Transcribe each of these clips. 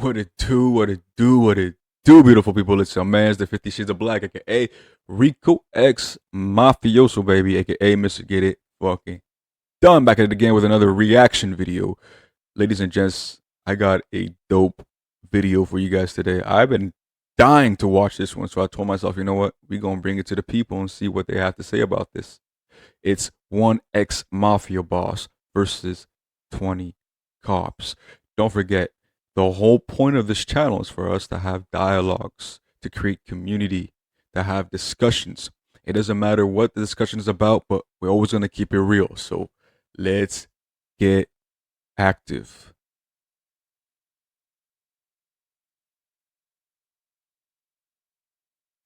What it do, what it do, what it do, beautiful people. It's your man's the 50 Shades of Black, aka Rico X Mafioso, baby, aka Mr. Get It Fucking Done. Back at it again with another reaction video. Ladies and gents, I got a dope video for you guys today. I've been dying to watch this one, so I told myself, you know what? We're gonna bring it to the people and see what they have to say about this. It's one ex mafia boss versus 20 cops. Don't forget, the whole point of this channel is for us to have dialogues, to create community, to have discussions. It doesn't matter what the discussion is about, but we're always going to keep it real. So let's get active.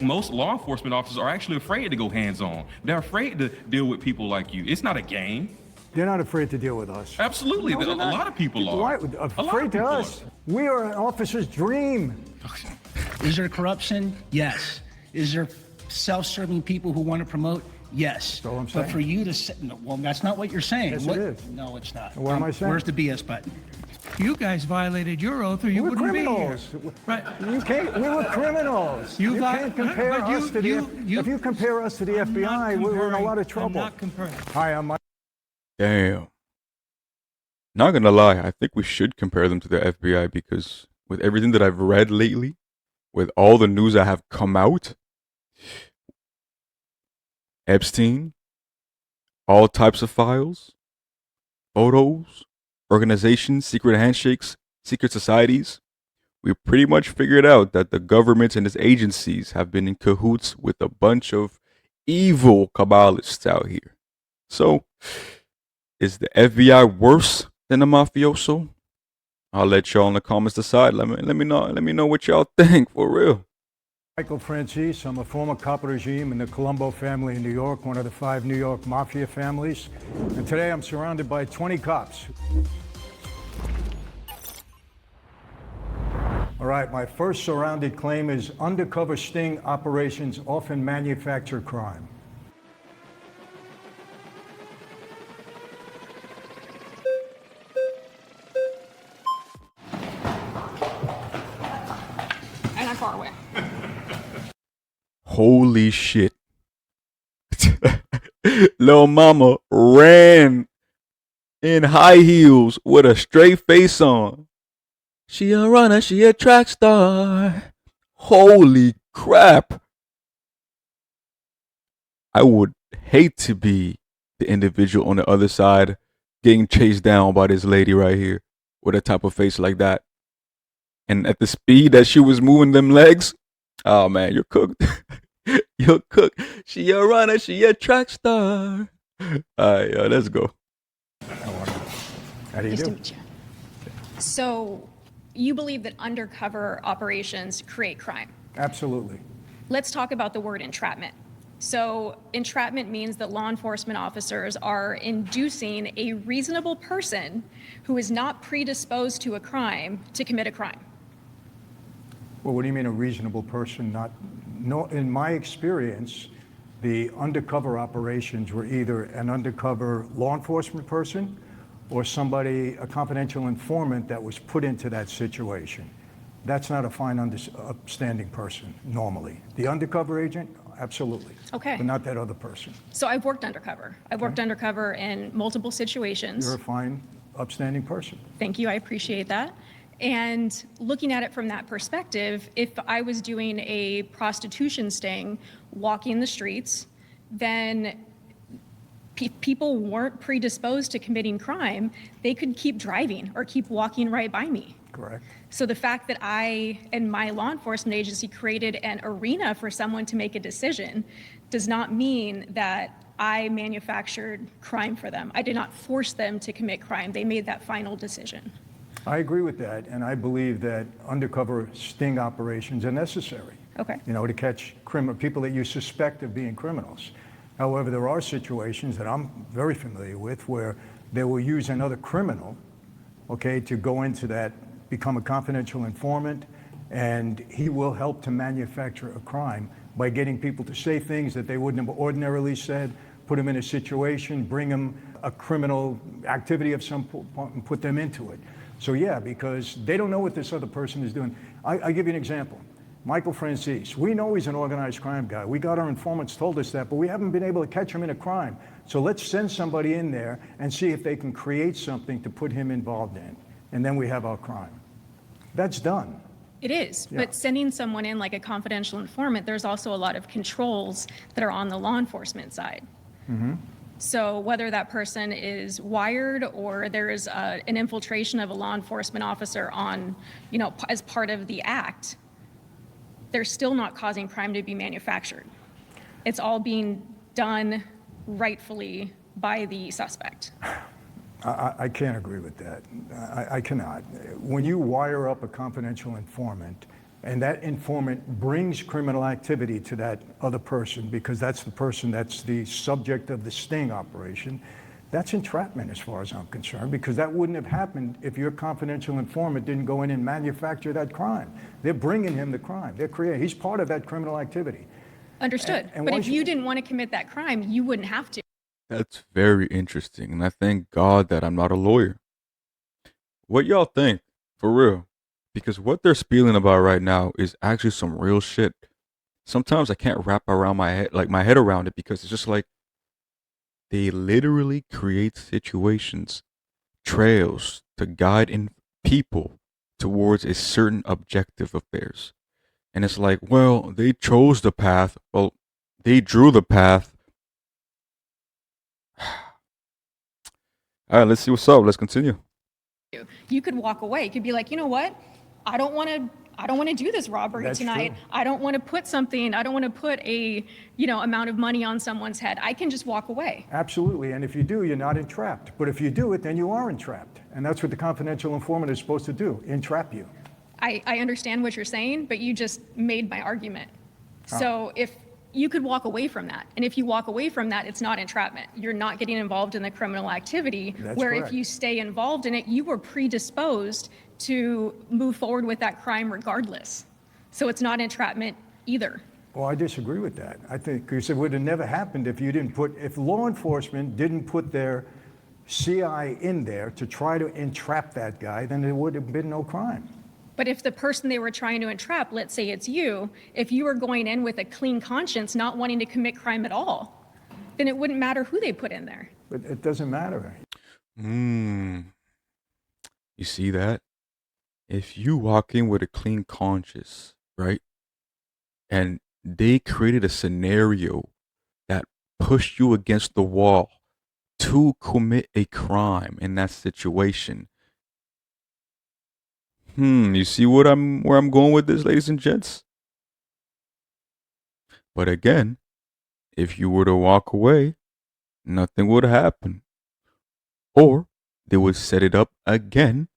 Most law enforcement officers are actually afraid to go hands-on. They're afraid to deal with people like you. It's not a game. They're not afraid to deal with us. Absolutely. No, a lot of people are. Why? A lot of Afraid to people us? We are an officer's dream. Is there corruption? Yes. Is there self-serving people who want to promote? Yes. That's all I'm But saying. for you to say, no, well, that's not what you're saying. Yes, What- it is. No, it's not. What am I saying? Where's the BS button? You guys violated your oath or you We're wouldn't criminals. be here. Right. You can't. We were criminals. You You got- can't compare but you- us to the. you- If you compare us to the I'm not FBI, we're in a comparing- lot of trouble. I'm not comparing. Hi, I'm Mike. Damn. Not gonna lie, I think we should compare them to the FBI because with everything that I've read lately, with all the news that have come out, Epstein, all types of files, photos, organizations, secret handshakes, secret societies, we pretty much figured out that the government and its agencies have been in cahoots with a bunch of evil Kabbalists out here. So, is the FBI worse than the mafioso? I'll let y'all in the comments decide. Let me know what y'all think for real. Michael Francis. I'm a former cop regime in the Colombo family in New York, one of the 5 New York mafia families. And today I'm surrounded by 20 cops. All right, my first surrounded claim is undercover sting operations often manufacture crime. And I'm far away. Holy shit. Lil mama ran in high heels with a straight face on. She a runner, she a track star. Holy crap. I would hate to be the individual on the other side getting chased down by this lady right here with a type of face like that. And at the speed that she was moving them legs, oh man, you're cooked. You're cooked. She a runner, she a track star. Alright, let's go. How do you Nice to do? meet you. So, you believe that undercover operations create crime. Absolutely. Let's talk about the word entrapment. So, entrapment means that law enforcement officers are inducing a reasonable person who is not predisposed to a crime to commit a crime. Well, what do you mean a reasonable person? No, in my experience, the undercover operations were either an undercover law enforcement person or somebody, a confidential informant that was put into that situation. That's not a fine, upstanding person normally. The undercover agent, absolutely. Okay. But not that other person. So, I've worked undercover. I've worked undercover in multiple situations. You're a fine, upstanding person. Thank you, I appreciate that. And looking at it from that perspective, if I was doing a prostitution sting, walking the streets, then people weren't predisposed to committing crime, they could keep driving or keep walking right by me. Correct. So the fact that I and my law enforcement agency created an arena for someone to make a decision does not mean that I manufactured crime for them. I did not force them to commit crime. They made that final decision. I agree with that, and I believe that undercover sting operations are necessary. Okay. You know, to catch people that you suspect of being criminals. However, there are situations that I'm very familiar with where they will use another criminal, okay, to go into that, become a confidential informant, and he will help to manufacture a crime by getting people to say things that they wouldn't have ordinarily said, put them in a situation, bring them a criminal activity of some point and put them into it. So yeah, because they don't know what this other person is doing. I give you an example. Michael Francis, we know he's an organized crime guy. We got our informants told us that, but we haven't been able to catch him in a crime. So let's send somebody in there and see if they can create something to put him involved in. And then we have our crime. That's done. It is, Yeah. but sending someone in like a confidential informant, there's also a lot of controls that are on the law enforcement side. So whether that person is wired or there is an infiltration of a law enforcement officer on, as part of the act, they're still not causing crime to be manufactured. It's all being done rightfully by the suspect. I can't agree with that. I cannot. When you wire up a confidential informant and that informant brings criminal activity to that other person because that's the person that's the subject of the sting operation, that's entrapment as far as I'm concerned, because that wouldn't have happened if your confidential informant didn't go in and manufacture that crime. They're bringing him the crime. He's part of that criminal activity. Understood. And But if once you didn't want to commit that crime, you wouldn't have to. That's very interesting, and I thank God that I'm not a lawyer. What y'all think, for real? Because what they're spieling about right now is actually some real shit. Sometimes I can't wrap around my head around it, because it's just like they literally create situations, trails to guide in people towards a certain objective of theirs. And it's like, well, they chose the path. Well, they drew the path. All right, let's see what's up. Let's continue. You could walk away. You could be like, you know what? I don't want to do this robbery That's tonight. true. I don't want to put a, amount of money on someone's head. I can just walk away. Absolutely, and if you do, you're not entrapped. But if you do it, then you are entrapped. And that's what the confidential informant is supposed to do, entrap you. I understand what you're saying, but you just made my argument. So if you could walk away from that, and if you walk away from that, it's not entrapment. You're not getting involved in the criminal activity, That's where correct. if you stay involved in it, you were predisposed to move forward with that crime regardless. So it's not entrapment either. Well, I disagree with that. I think you said it would have never happened if law enforcement didn't put their CI in there to try to entrap that guy, then there would have been no crime. But if the person they were trying to entrap, let's say it's you, if you were going in with a clean conscience, not wanting to commit crime at all, then it wouldn't matter who they put in there. But it doesn't matter. You see that? If you walk in with a clean conscience, right? And they created a scenario that pushed you against the wall to commit a crime in that situation. You see where I'm going with this, ladies and gents? But again, if you were to walk away, nothing would happen. Or they would set it up again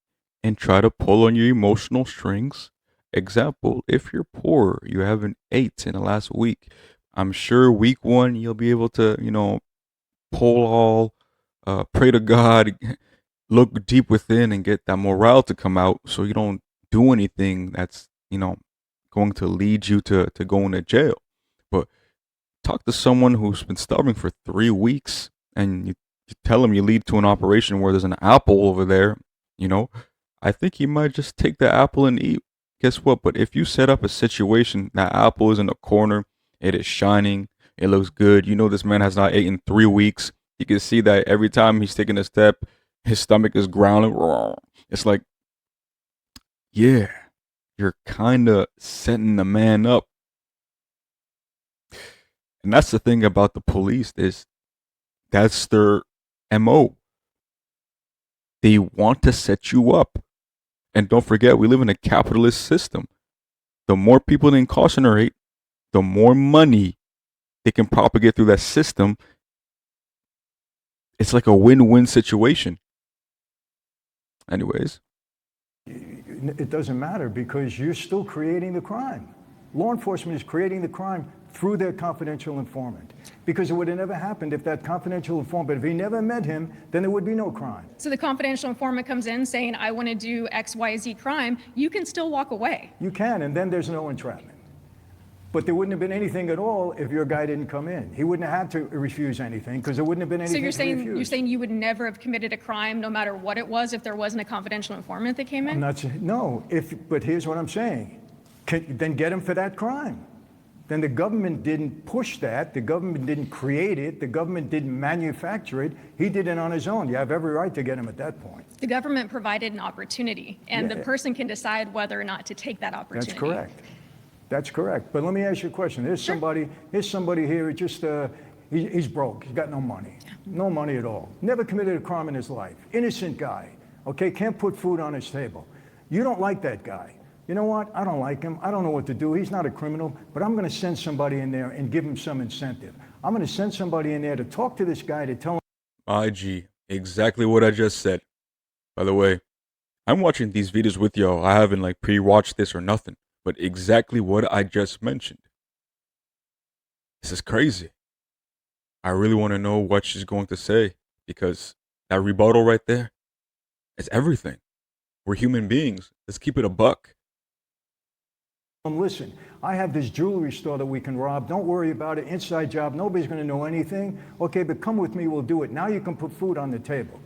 and try to pull on your emotional strings. Example, if you're poor, you have an 8 in the last week. I'm sure week 1 you'll be able to, pull all, pray to God, look deep within and get that morale to come out, so you don't do anything that's, going to lead you to going to jail. But talk to someone who's been starving for 3 weeks, and you tell him you lead to an operation where there's an apple over there, I think he might just take the apple and eat. Guess what? But if you set up a situation, that apple is in a corner, it is shining, it looks good. This man has not eaten 3 weeks. You can see that every time he's taking a step, his stomach is growling. It's like, yeah, you're kind of setting the man up. And that's the thing about the police, is that's their MO. They want to set you up. And don't forget, we live in a capitalist system. The more people they incarcerate, the more money they can propagate through that system. It's like a win-win situation. Anyways. It doesn't matter, because you're still creating the crime. Law enforcement is creating the crime through their confidential informant, because it would have never happened if that confidential informant, if he never met him, then there would be no crime. So the confidential informant comes in saying, I want to do XYZ crime, you can still walk away. You can, and then there's no entrapment. But there wouldn't have been anything at all if your guy didn't come in. He wouldn't have had to refuse anything because there wouldn't have been So anything to refuse. you're saying you would never have committed a crime no matter what it was if there wasn't a confidential informant that came in? I'm not saying, no, but here's what I'm saying. Then get him for that crime. Then the government didn't push that. The government didn't create it. The government didn't manufacture it. He did it on his own. You have every right to get him at that point. The government provided an opportunity, and the Yeah. person can decide whether or not to take that opportunity. That's correct. That's correct. But let me ask you a question. Here's somebody here who just, he's broke. He's got no money. No money at all. Never committed a crime in his life. Innocent guy. Okay, can't put food on his table. You don't like that guy. You know what? I don't like him. I don't know what to do. He's not a criminal, but I'm going to send somebody in there and give him some incentive. I'm going to send somebody in there to talk to this guy to tell him. IG, exactly what I just said. By the way, I'm watching these videos with y'all. I haven't like pre-watched this or nothing, but exactly what I just mentioned. This is crazy. I really want to know what she's going to say because that rebuttal right there is everything. We're human beings. Let's keep it a buck. Listen, I have this jewelry store that we can rob. Don't worry about it. Inside job. Nobody's going to know anything. Okay, but come with me. We'll do it. Now you can put food on the table.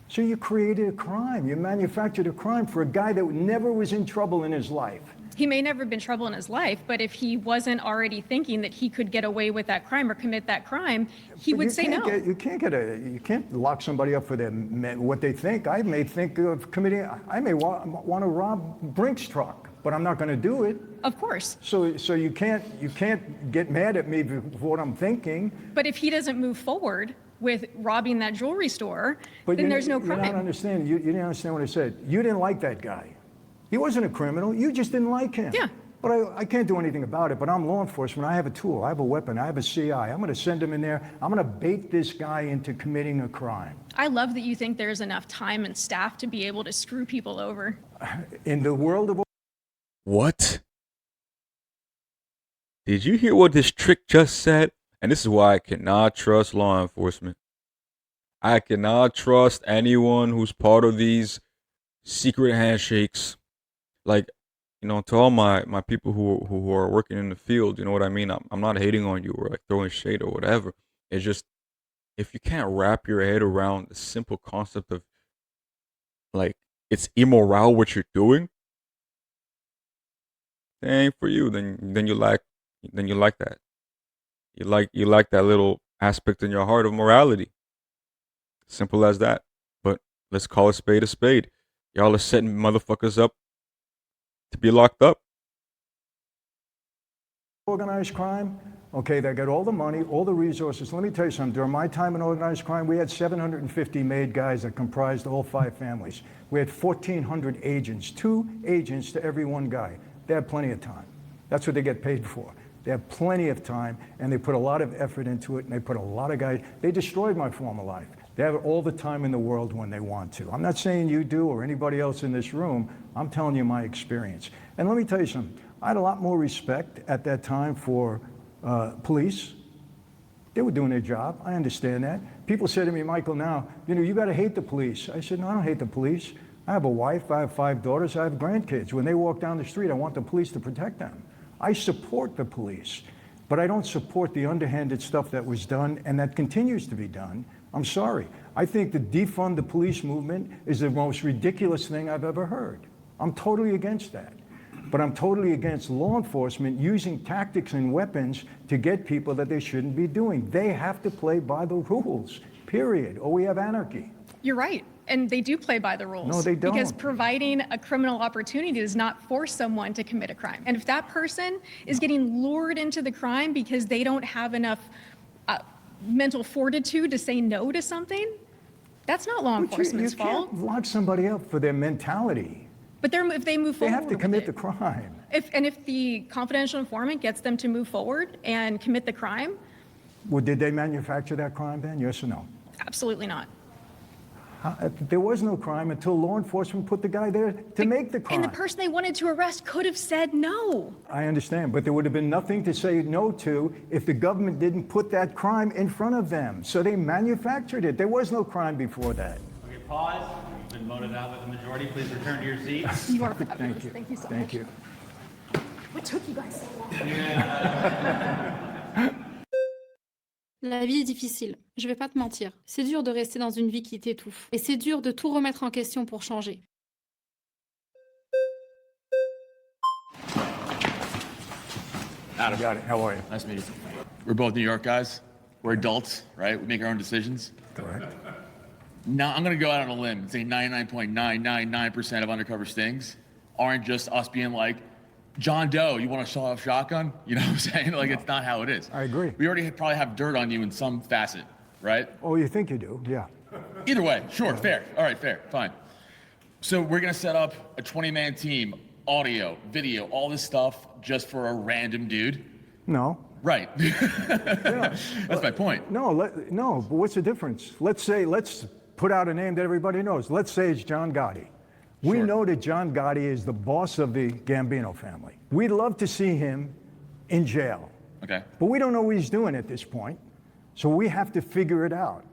So you created a crime. You manufactured a crime for a guy that never was in trouble in his life. He may never have been in trouble in his life, but if he wasn't already thinking that he could get away with that crime or commit that crime, he would say no. You can't lock somebody up for what they think. I may think of committing. I may want to rob Brink's truck, but I'm not going to do it. Of course. So you can't get mad at me for what I'm thinking. But if he doesn't move forward with robbing that jewelry store, then there's no crime. You're not understanding. You didn't understand what I said. You didn't like that guy. He wasn't a criminal. You just didn't like him. Yeah. But I can't do anything about it. But I'm law enforcement. I have a tool. I have a weapon. I have a CI. I'm going to send him in there. I'm going to bait this guy into committing a crime. I love that you think there's enough time and staff to be able to screw people over. In the world of... What? Did you hear what this trick just said? And this is why I cannot trust law enforcement. I cannot trust anyone who's part of these secret handshakes. Like, you know, to all my people who are working in the field, you know what I mean? I'm not hating on you or like throwing shade or whatever. It's just, if you can't wrap your head around the simple concept of, like, it's immoral what you're doing, it ain't for you. Then you like that. You like that little aspect in your heart of morality. Simple as that. But let's call a spade a spade. Y'all are setting motherfuckers up to be locked up. Organized crime, okay, they got all the money, all the resources. Let me tell you something. During my time in organized crime, we had 750 made guys that comprised all 5 families. We had 1,400 agents, 2 agents to every 1 guy. They have plenty of time. That's what they get paid for. They have plenty of time, and they put a lot of effort into it, and they put a lot of guys. They destroyed my former life. They have all the time in the world when they want to. I'm not saying you do or anybody else in this room. I'm telling you my experience. And let me tell you something. I had a lot more respect at that time for police. They were doing their job. I understand that. People say to me, Michael, now, you know, you got to hate the police. I said, no, I don't hate the police. I have a wife. I have 5 daughters. I have grandkids. When they walk down the street, I want the police to protect them. I support the police, but I don't support the underhanded stuff that was done and that continues to be done. I'm sorry. I think the defund the police movement is the most ridiculous thing I've ever heard. I'm totally against that. But I'm totally against law enforcement using tactics and weapons to get people that they shouldn't be doing. They have to play by the rules, period, or we have anarchy. You're right. And they do play by the rules. No, they don't. Because providing a criminal opportunity does not force someone to commit a crime. And if that person is getting lured into the crime because they don't have enough mental fortitude to say no to something, that's not law enforcement's fault. You can't lock somebody up for their mentality. But if they move forward, they have to commit the crime. If the confidential informant gets them to move forward and commit the crime, well, did they manufacture that crime then? Yes or no? Absolutely not. There was no crime until law enforcement put the guy there to make the crime. And the person they wanted to arrest could have said no. I understand, but there would have been nothing to say no to if the government didn't put that crime in front of them. So they manufactured it. There was no crime before that. Okay, pause. You've been voted out with the majority. Please return to your seat. You are fabulous. Thank you. Thank you so much. Thank you. What took you guys so long? La vie est difficile, je vais pas te mentir. C'est dur de rester dans une vie qui t'étouffe. Et c'est dur de tout remettre en question pour changer. Adam. Got it. How are you? Nice meeting you. We're both New York guys. We're adults, right? We make our own decisions. Correct. Now, I'm going to go out on a limb and say 99.999% of undercover stings aren't just us being like, John Doe, you want to saw off shotgun? You know what I'm saying? Like, it's not how it is. I agree. We already probably have dirt on you in some facet, right? Oh, you think you do? Yeah. Either way, sure, fair. All right, fair, fine. So we're going to set up a 20-man team, audio, video, all this stuff just for a random dude. No. Right. That's my point. No, no, but what's the difference? Let's put out a name that everybody knows. Let's say it's John Gotti. We Sure. know that John Gotti is the boss of the Gambino family. We'd love to see him in jail, Okay. but we don't know what he's doing at this point. So we have to figure it out.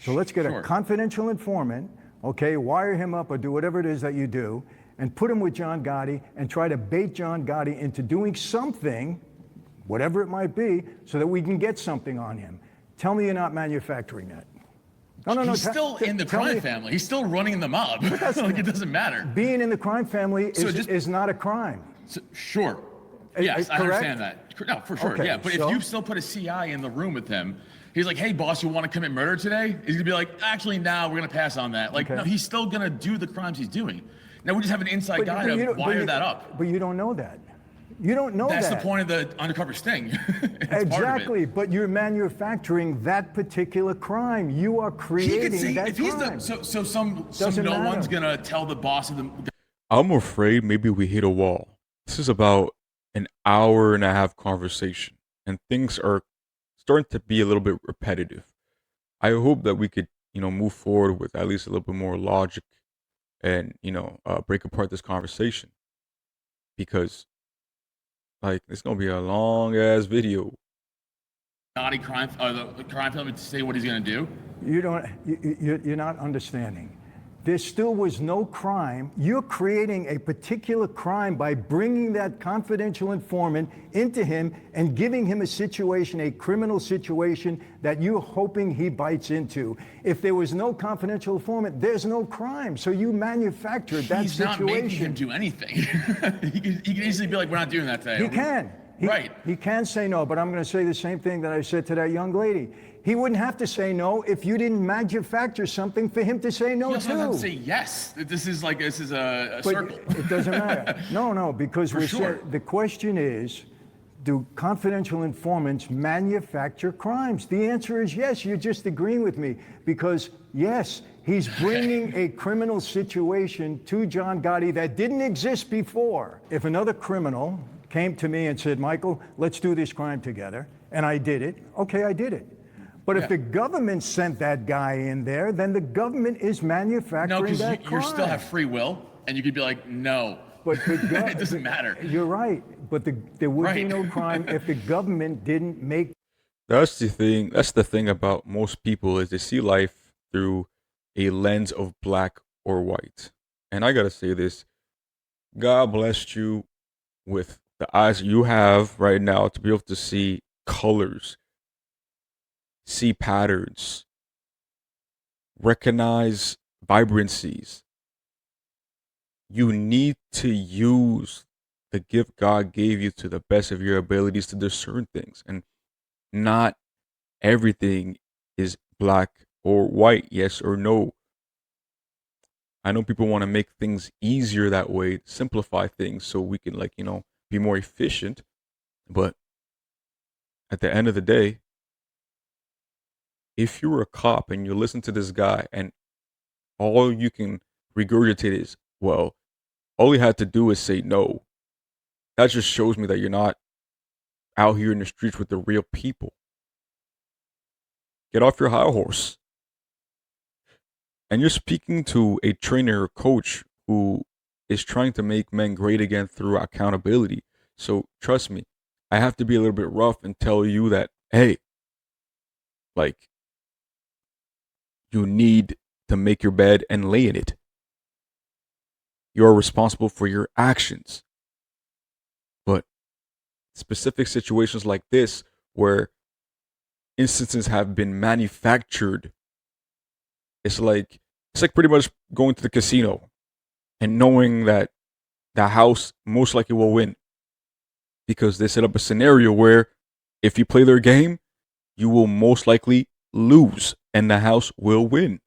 So let's get Sure. a confidential informant, okay, wire him up or do whatever it is that you do, and put him with John Gotti and try to bait John Gotti into doing something, whatever it might be, so that we can get something on him. Tell me you're not manufacturing that. No. He's still in the crime family. He's still running the mob. Like, it doesn't matter. Being in the crime family is not a crime. So, sure. Yes, I correct? understand that. No, for sure. Okay, Yeah, but so? if you still put a CI in the room with him, he's like, "Hey, boss, you want to commit murder today?" He's gonna be like, "Actually, no, we're gonna pass on that." Like, Okay. no, he's still gonna do the crimes he's doing. Now we just have an inside guy you to don't- wire you- that up. But you don't know that. You don't know That's that. the point of the undercover sting. It's part of it. Exactly, but you're manufacturing that particular crime. You are He creating could say that if he's crime. the so some Doesn't no matter. one's gonna tell the boss of the. I'm afraid maybe we hit a wall. This is about an hour and a half conversation, and things are starting to be a little bit repetitive. I hope that we could, move forward with at least a little bit more logic and, break apart this conversation because, like, it's gonna be a long ass video. Naughty crime, the crime family to say what he's gonna do. You're not understanding. There still was no crime. You're creating a particular crime by bringing that confidential informant into him and giving him a situation, a criminal situation that you're hoping he bites into. If there was no confidential informant, there's no crime. So you manufactured that He's not situation. making him do anything. he can easily be like, "We're not doing that today." He can. Right. He can say no, but I'm going to say the same thing that I said to that young lady. He wouldn't have to say no if you didn't manufacture something for him to say no He also doesn't to. say yes. This is a But circle. it doesn't matter. No, because For sure. the question is, do confidential informants manufacture crimes? The answer is yes. You're just agreeing with me because yes, he's bringing a criminal situation to John Gotti that didn't exist before. If another criminal came to me and said, "Michael, let's do this crime together," and I did it, okay, I did it. But if Yeah. the government sent that guy in there, then the government is manufacturing No, because that you crime. still have free will, and you could be like, "No." But It doesn't matter. You're right, but there would be Right. no crime if the government didn't make. That's the thing. That's the thing about most people is they see life through a lens of black or white. And I gotta say this: God blessed you with the eyes you have right now to be able to see colors, see patterns, recognize vibrancies. You need to use the gift God gave you to the best of your abilities to discern things. And not everything is black or white, yes or no. I know people want to make things easier that way, simplify things so we can, be more efficient. But at the end of the day, if you're a cop and you listen to this guy and all you can regurgitate is, well, all he had to do is say no, that just shows me that you're not out here in the streets with the real people. Get off your high horse. And you're speaking to a trainer or coach who is trying to make men great again through accountability. So trust me, I have to be a little bit rough and tell you that, hey, you need to make your bed and lay in it. You're responsible for your actions. But specific situations like this where instances have been manufactured, it's like pretty much going to the casino and knowing that the house most likely will win because they set up a scenario where if you play their game, you will most likely lose and the house will win.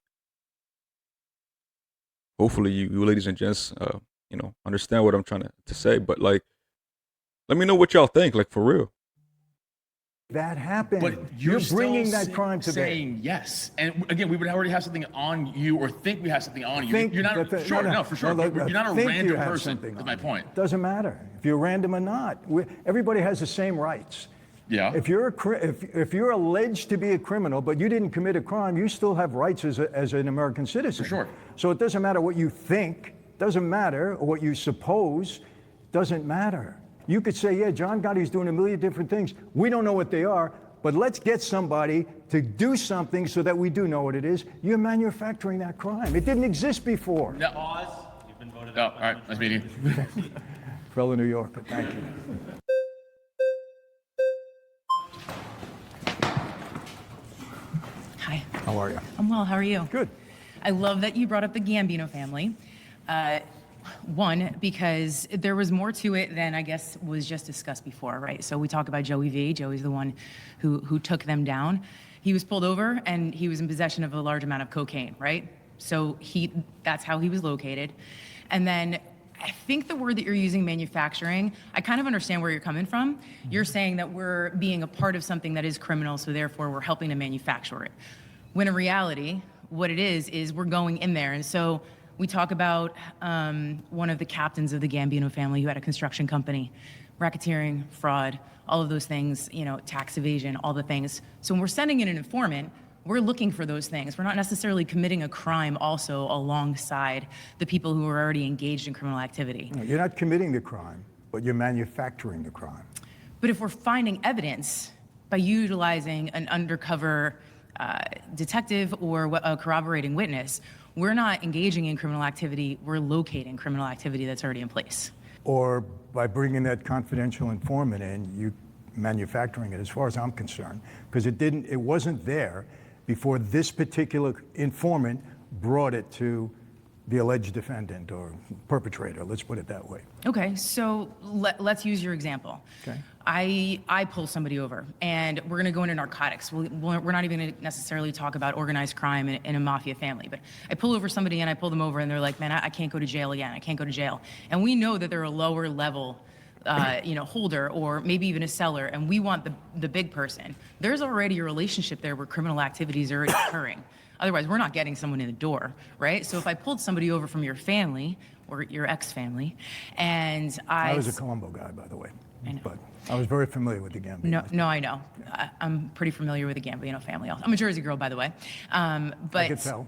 Hopefully you ladies and gents, understand what I'm trying to say, but like, let me know what y'all think, like for real. That happened. But You're still bringing that crime to bear. saying yes. And again, we would already have something on you or think we have something on you. Think You're not, that the- sure, no, no, no, for sure. no, look, You're not a think you random have person, something is on my you. point. Doesn't matter if you're random or not. Everybody has the same rights. Yeah. If you're alleged to be a criminal, but you didn't commit a crime, you still have rights as an American citizen. For sure. So it doesn't matter what you think, doesn't matter, or what you suppose, doesn't matter. You could say, yeah, John Gotti's doing a million different things. We don't know what they are, but let's get somebody to do something so that we do know what it is. You're manufacturing that crime. It didn't exist before. No. Pause. You've been voted out. All right, nice meeting you. Fellow New Yorker, thank you. Hi. How are you? I'm well. How are you? Good. I love that you brought up the Gambino family. One, because there was more to it than I guess was just discussed before, right? So we talk about Joey V. Joey's the one who took them down. He was pulled over and he was in possession of a large amount of cocaine, right? So that's how he was located. And then I think the word that you're using, manufacturing, I kind of understand where you're coming from. You're saying that we're being a part of something that is criminal, so therefore we're helping to manufacture it. When in reality, what it is we're going in there. And so we talk about one of the captains of the Gambino family who had a construction company, racketeering, fraud, all of those things, tax evasion, all the things. So when we're sending in an informant, we're looking for those things. We're not necessarily committing a crime also alongside the people who are already engaged in criminal activity. No, you're not committing the crime, but you're manufacturing the crime. But if we're finding evidence by utilizing an undercover detective or a corroborating witness, we're not engaging in criminal activity, we're locating criminal activity that's already in place. Or by bringing that confidential informant in, you manufacturing it, as far as I'm concerned, because it wasn't there before this particular informant brought it to the alleged defendant or perpetrator, let's put it that way. Okay, so let's use your example. Okay. I pull somebody over and we're gonna go into narcotics. We're not even gonna necessarily talk about organized crime in a mafia family, but I pull over somebody and I pull them over and they're like, man, I can't go to jail again, I can't go to jail. And we know that they're a lower level holder or maybe even a seller, and we want the big person. There's already a relationship there where criminal activities are already occurring. Otherwise, we're not getting someone in the door, right? So if I pulled somebody over from your family or your ex-family, and I was a Colombo guy, by the way. I know. But I was very familiar with the Gambino. No, I know. I'm pretty familiar with the Gambino family. I'm a Jersey girl, by the way. But I could tell.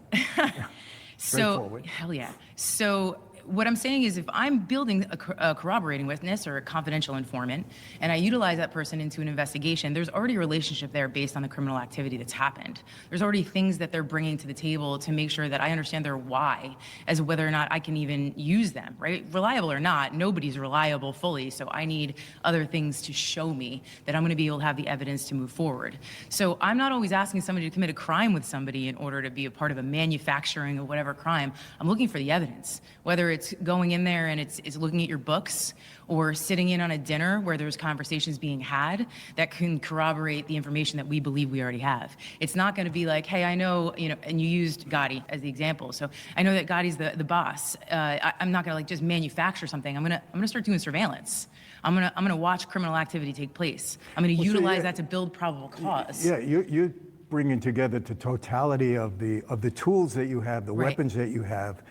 so, hell yeah. So what I'm saying is if I'm building a corroborating witness or a confidential informant and I utilize that person into an investigation, there's already a relationship there based on the criminal activity that's happened. There's already things that they're bringing to the table to make sure that I understand their why as whether or not I can even use them, right? Reliable or not, nobody's reliable fully, so I need other things to show me that I'm gonna be able to have the evidence to move forward. So I'm not always asking somebody to commit a crime with somebody in order to be a part of a manufacturing of whatever crime. I'm looking for the evidence, whether it's going in there and it's looking at your books or sitting in on a dinner where there's conversations being had that can corroborate the information that we believe we already have. It's not going to be like, hey, I know, and you used Gotti as the example. So I know that Gotti's the boss. I'm not going to just manufacture something. I'm going to start doing surveillance. I'm gonna watch criminal activity take place. I'm going to utilize that to build probable cause. Yeah, you're bringing together the totality of the tools that you have, the Right. weapons that you have,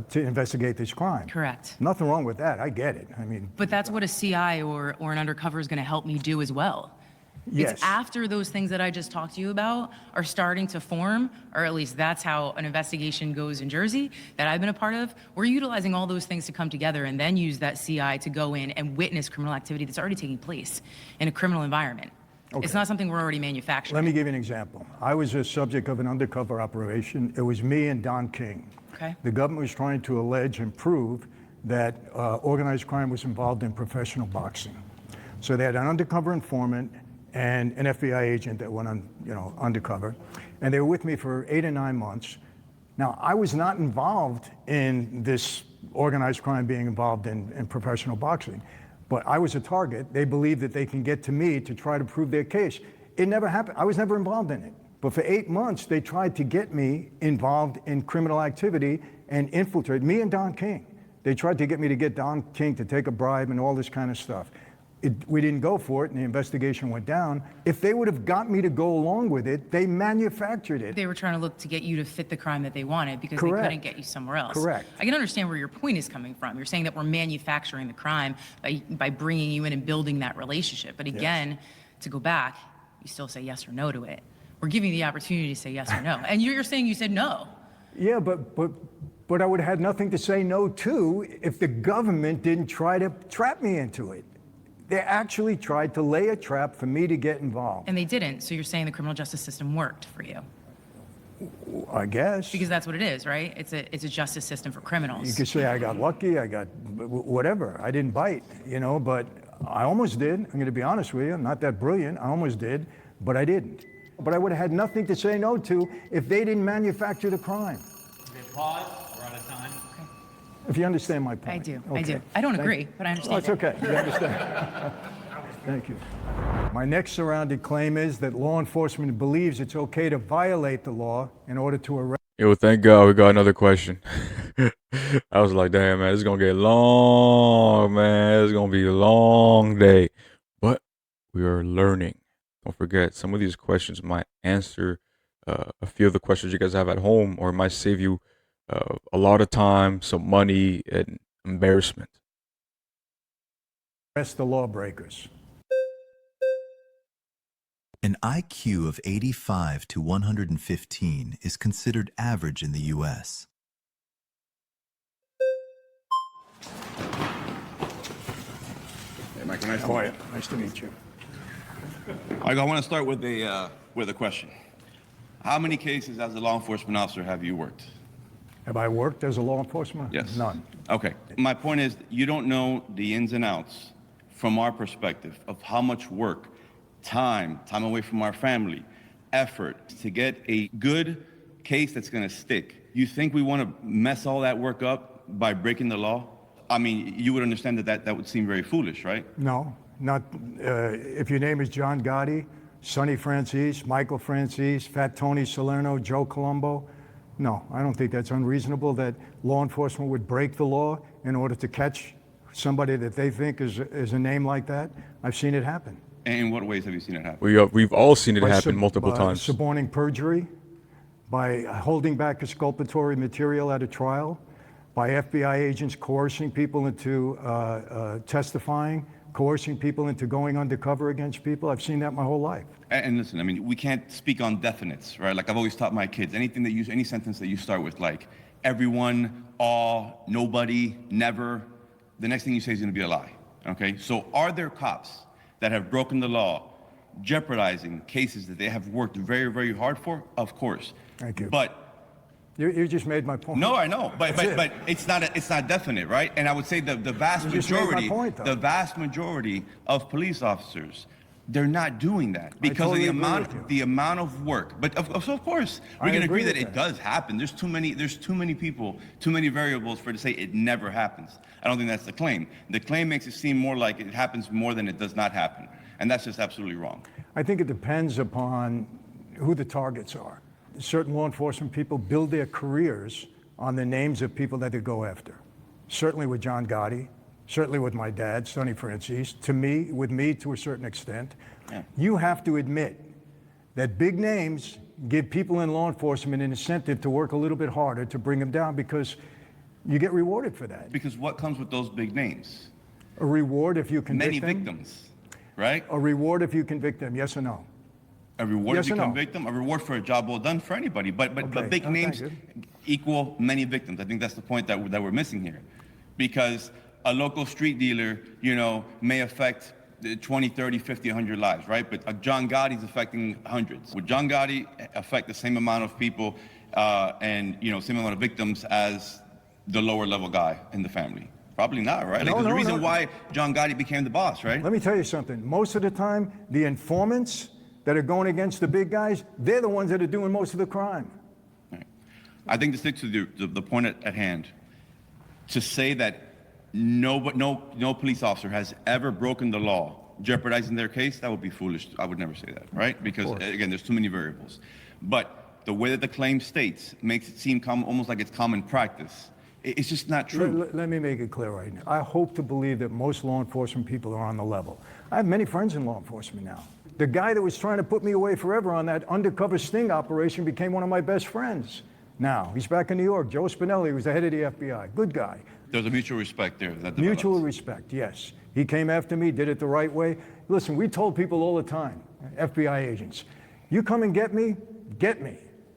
to investigate this crime. Correct. Nothing wrong with that. I get it. I mean, But that's what a CI or an undercover is going to help me do as well. yes. It's after those things that I just talked to you about are starting to form, or at least that's how an investigation goes in Jersey that I've been a part of. We're utilizing all those things to come together and then use that CI to go in and witness criminal activity that's already taking place in a criminal environment. Okay. It's not something we're already manufacturing. Let me give you an example. I was a subject of an undercover operation. It was me and Don King. Okay. The government was trying to allege and prove that organized crime was involved in professional boxing. So they had an undercover informant and an FBI agent that went on, undercover, and they were with me for 8 or 9 months. Now, I was not involved in this organized crime being involved in professional boxing, but I was a target. They believed that they can get to me to try to prove their case. It never happened. I was never involved in it. But for 8 months, they tried to get me involved in criminal activity and infiltrate me and Don King. They tried to get me to get Don King to take a bribe and all this kind of stuff. We didn't go for it, and the investigation went down. If they would have got me to go along with it, they manufactured it. They were trying to look to get you to fit the crime that they wanted because Correct. they couldn't get you somewhere else. Correct. I can understand where your point is coming from. You're saying that we're manufacturing the crime by bringing you in and building that relationship. But again, to go back, you still say yes or no to it. We're giving you the opportunity to say yes or no. And you're saying you said no. Yeah, but I would have had nothing to say no to if the government didn't try to trap me into it. They actually tried to lay a trap for me to get involved. And they didn't. So you're saying the criminal justice system worked for you. I guess. Because that's what it is, right? It's a justice system for criminals. You could say I got lucky, I got whatever. I didn't bite, but I almost did. I'm going to be honest with you. I'm not that brilliant. I almost did, but I didn't. But I would have had nothing to say no to if they didn't manufacture the crime. Okay, pause. We're out of time. If you understand my point. I do. Okay. I do. I don't agree, but I understand. Oh, it's okay. You understand. Thank you. My next surrounded claim is that law enforcement believes it's okay to violate the law in order to arrest. Yo, thank God we got another question. I was like, damn, man, it's going to get long, man. It's going to be a long day. But we are learning. Don't forget, some of these questions might answer a few of the questions you guys have at home, or it might save you a lot of time, some money, and embarrassment. Arrest the lawbreakers. An IQ of 85 to 115 is considered average in the U.S. Hey, Mike, nice How are you? Nice to meet you. Mike, I want to start with a question. How many cases as a law enforcement officer have you worked? Have I worked as a law enforcement? Yes. None. Okay. My point is, you don't know the ins and outs from our perspective of how much work, time away from our family, effort to get a good case that's going to stick. You think we want to mess all that work up by breaking the law? I mean, you would understand that would seem very foolish, right? No, not. If your name is John Gotti, Sonny Francis, Michael Francis, Fat Tony Salerno, Joe Colombo, no, I don't think that's unreasonable that law enforcement would break the law in order to catch somebody that they think is a name like that. I've seen it happen. And in what ways have you seen it happen? We've all seen it happen multiple times. Suborning perjury, by holding back exculpatory material at a trial, by FBI agents coercing people into testifying, coercing people into going undercover against people. I've seen that my whole life. And listen, I mean, we can't speak on definites, right? Like I've always taught my kids, any sentence that you start with, like everyone, all, nobody, never, the next thing you say is going to be a lie, okay? So are there cops that have broken the law, jeopardizing cases that they have worked very, very hard for? Of course. Thank you. But you just made my point. no, I know, but it's not definite, right? And I would say the vast majority of police officers, they're not doing that because of the amount of work. But of course, we can agree that it does happen. There's too many people, too many variables for it to say it never happens. I don't think that's the claim. The claim makes it seem more like it happens more than it does not happen, and that's just absolutely wrong. I think it depends upon who the targets are. Certain law enforcement people build their careers on the names of people that they go after. Certainly with John Gotti, certainly with my dad, Sonny Francis, with me to a certain extent. Yeah. You have to admit that big names give people in law enforcement an incentive to work a little bit harder to bring them down because you get rewarded for that. Because what comes with those big names? A reward if you convict them. Many victims, right? A reward if you convict them, yes or no? A reward yes if you no? convict them, a reward for a job well done for anybody. But big names equal many victims. I think that's the point that we're missing here. Because a local street dealer, may affect 20, 30, 50, 100 lives, right? But John Gotti's affecting hundreds. Would John Gotti affect the same amount of people and same amount of victims as the lower level guy in the family? Probably not, right? Like, No, there's a no, reason no. why John Gotti became the boss, right? Let me tell you something. Most of the time, the informants that are going against the big guys, they're the ones that are doing most of the crime. I think to stick to the point at hand, to say that no police officer has ever broken the law, jeopardizing their case, that would be foolish. I would never say that, right? Because again, there's too many variables. But the way that the claim states makes it seem almost like it's common practice. It's just not true. Let me make it clear right now. I hope to believe that most law enforcement people are on the level. I have many friends in law enforcement now. The guy that was trying to put me away forever on that undercover sting operation became one of my best friends. Now, he's back in New York. Joe Spinelli was the head of the FBI. Good guy. There's a mutual respect there. Mutual respect, yes. He came after me, did it the right way. Listen, we told people all the time, FBI agents, you come and get me.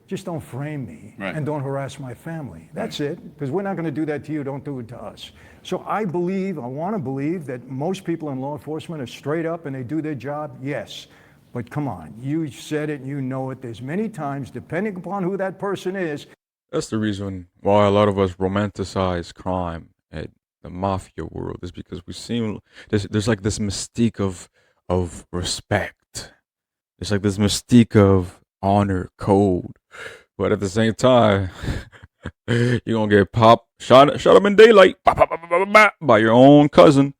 Just don't frame me and don't harass my family. That's it, because we're not going to do that to you. Don't do it to us. So I want to believe that most people in law enforcement are straight up and they do their job, yes. But come on, you said it and you know it. There's many times, depending upon who that person is. That's the reason why a lot of us romanticize crime at the mafia world, is because we seem there's like this mystique of respect. There's like this mystique of honor code, but at the same time, you're gonna get shot up in daylight by your own cousin,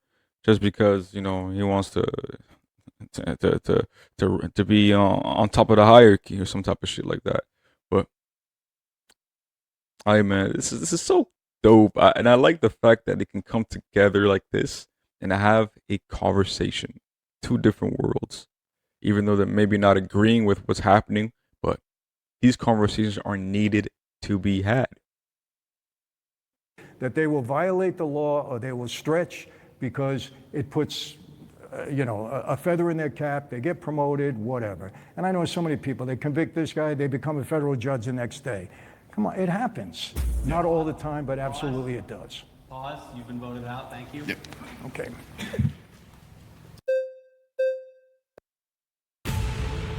just because he wants to be on top of the hierarchy or some type of shit like that. But man, this is so dope, and I like the fact that it can come together like this and have a conversation, two different worlds, even though they're maybe not agreeing with what's happening, but these conversations are needed to be had. That they will violate the law or they will stretch because it puts a feather in their cap, they get promoted, whatever. And I know so many people, they convict this guy, they become a federal judge the next day. Come on, it happens. Not all the time, but absolutely it does. Pause. You've been voted out. Thank you. Yep. Okay.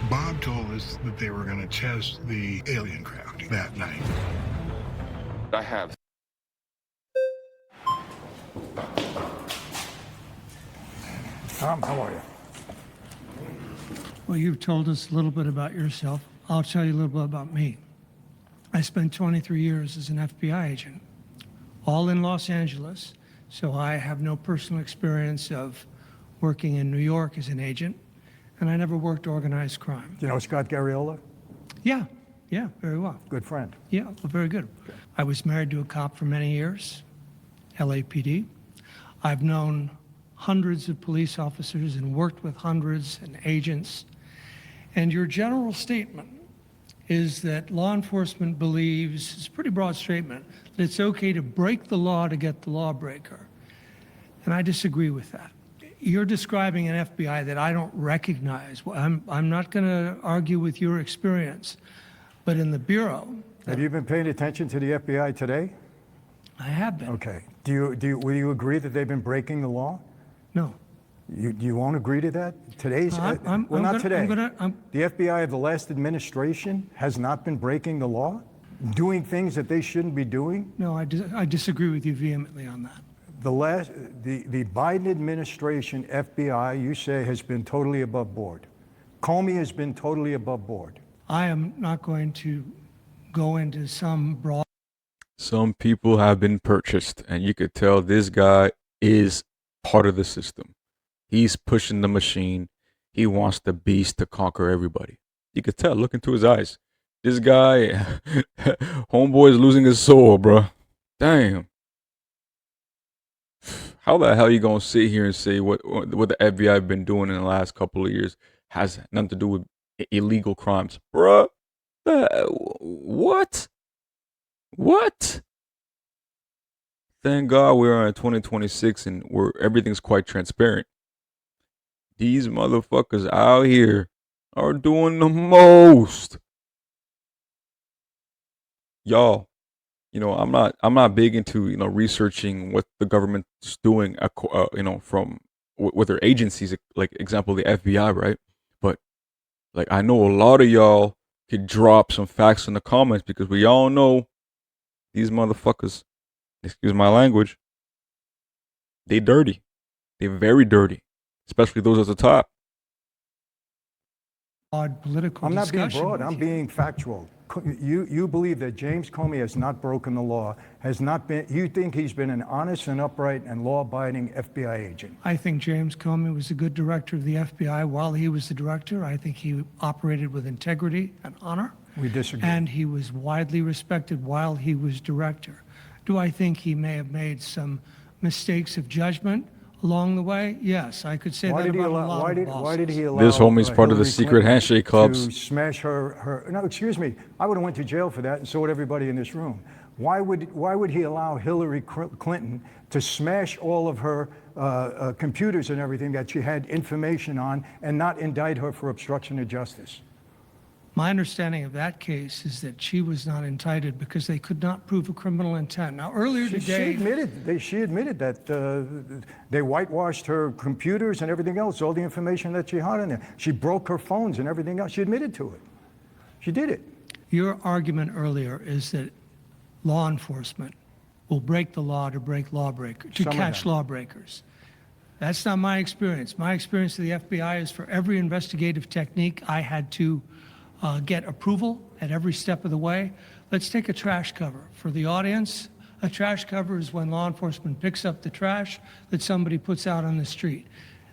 Bob told us that they were going to test the alien craft that night. I have. Tom, how are you? Well, you've told us a little bit about yourself. I'll tell you a little bit about me. I spent 23 years as an FBI agent, all in Los Angeles, so I have no personal experience of working in New York as an agent, and I never worked organized crime. Do you know Scott Garriola? Yeah, very well. Good friend. Yeah, well, very good. Okay. I was married to a cop for many years, LAPD. I've known hundreds of police officers and worked with hundreds and agents. And your general statement is that law enforcement believes, it's a pretty broad statement, that it's okay to break the law to get the lawbreaker. And I disagree with that. You're describing an FBI that I don't recognize. Well, I'm not going to argue with your experience, but in the Bureau. Have you been paying attention to the FBI today? I have been. Okay. Will you agree that they've been breaking the law? No. You won't agree to that? Today's, not today. The FBI of the last administration has not been breaking the law, doing things that they shouldn't be doing? No, I disagree with you vehemently on that. The Biden administration FBI, you say, has been totally above board. Comey has been totally above board. I am not going to go into some broad. Some people have been purchased, and you could tell this guy is part of the system. He's pushing the machine. He wants the beast to conquer everybody. You could tell, look into his eyes. This guy, homeboy is losing his soul, bro. Damn. How the hell you gonna sit here and say what the FBI have been doing in the last couple of years has nothing to do with illegal crimes, bruh? What? Thank God we're in 2026 and everything's quite transparent. These motherfuckers out here are doing the most. Y'all, I'm not big into, researching what the government's doing, from with their agencies, like example, the FBI, right? But like, I know a lot of y'all could drop some facts in the comments because we all know these motherfuckers, excuse my language, They dirty. They're very dirty, especially those at the top. Odd political I'm not being discussion broad. with I'm you. being factual. You believe that James Comey has not broken the law, has not been. You think he's been an honest and upright and law-abiding FBI agent. I think James Comey was a good director of the FBI while he was the director. I think he operated with integrity and honor. We disagree. And he was widely respected while he was director. Do I think he may have made some mistakes of judgment along the way? Yes, I could say that about a lot of bosses. Why did he allow This homie's part of the Hillary secret Clinton handshake clubs. to smash her? No, excuse me. I would have went to jail for that, and so would everybody in this room. Why would he allow Hillary Clinton to smash all of her computers and everything that she had information on and not indict her for obstruction of justice? My understanding of that case is that she was not indicted because they could not prove a criminal intent. Now, earlier today, She admitted that they whitewashed her computers and everything else, all the information that she had in there. She broke her phones and everything else. She admitted to it. She did it. your argument earlier is that law enforcement will break the law to break lawbreakers, to catch lawbreakers. That's not my experience. My experience of the FBI is for every investigative technique, I had to get approval at every step of the way. Let's take a trash cover. For the audience, a trash cover is when law enforcement picks up the trash that somebody puts out on the street.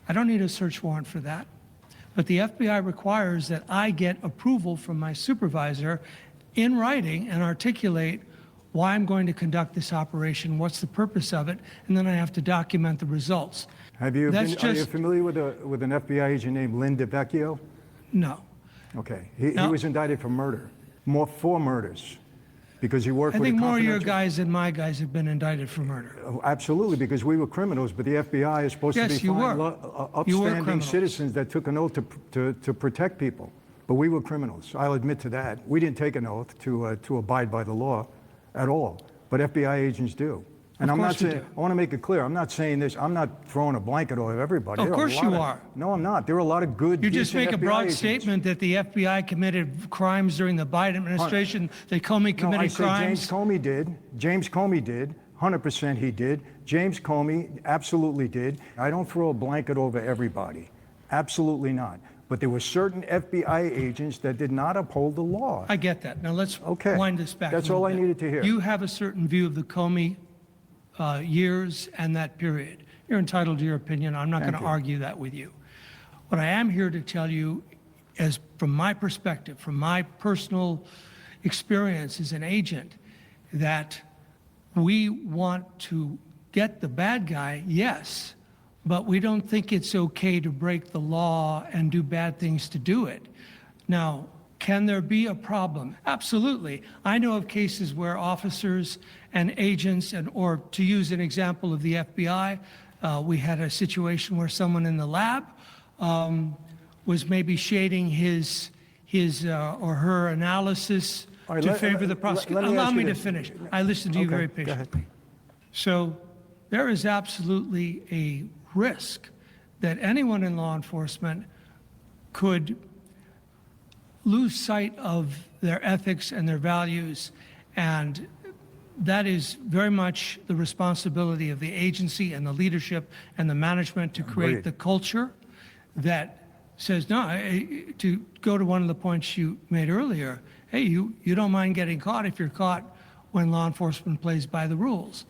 I don't need a search warrant for that. But the FBI requires that I get approval from my supervisor in writing and articulate why I'm going to conduct this operation, what's the purpose of it, and then I have to document the results. Are you familiar with an FBI agent named Lynn DeVecchio? No. Okay. He was indicted for murder, four murders, because he worked with a I think more of your confidential- guys than my guys have been indicted for murder. Absolutely, because we were criminals, but the FBI is supposed to be You were upstanding criminals. citizens that took an oath to protect people. But we were criminals. I'll admit to that. We didn't take an oath to abide by the law at all, but FBI agents do. And Of I'm not course we saying, do. I want to make it clear, I'm not saying this, I'm not throwing a blanket over everybody. Of There course a lot you of- are. No, I'm not. There are a lot of good, You just decent make a FBI broad agents. statement that the FBI committed crimes during the Biden administration, that Comey No, I committed said crimes. James Comey did. James Comey did. 100% he did. James Comey absolutely did. I don't throw a blanket over everybody. Absolutely not. But there were certain FBI agents that did not uphold the law. I get that. Now let's wind this back. That's a little all I bit. needed to hear. You have a certain view of the Comey years and that period. You're entitled to your opinion. I'm not going to argue that with you. What I am here to tell you is, from my perspective, from my personal experience as an agent, that we want to get the bad guy, yes, but we don't think it's okay to break the law and do bad things to do it. Now, can there be a problem? Absolutely. I know of cases where officers and agents, or to use an example of the FBI, we had a situation where someone in the lab was maybe shading his or her analysis to favor the prosecutor. Allow me to finish. I listened to you very patiently. So there is absolutely a risk that anyone in law enforcement could lose sight of their ethics and their values, and that is very much the responsibility of the agency and the leadership and the management to create the culture that says, no, to go to one of the points you made earlier, hey, you don't mind getting caught if you're caught when law enforcement plays by the rules.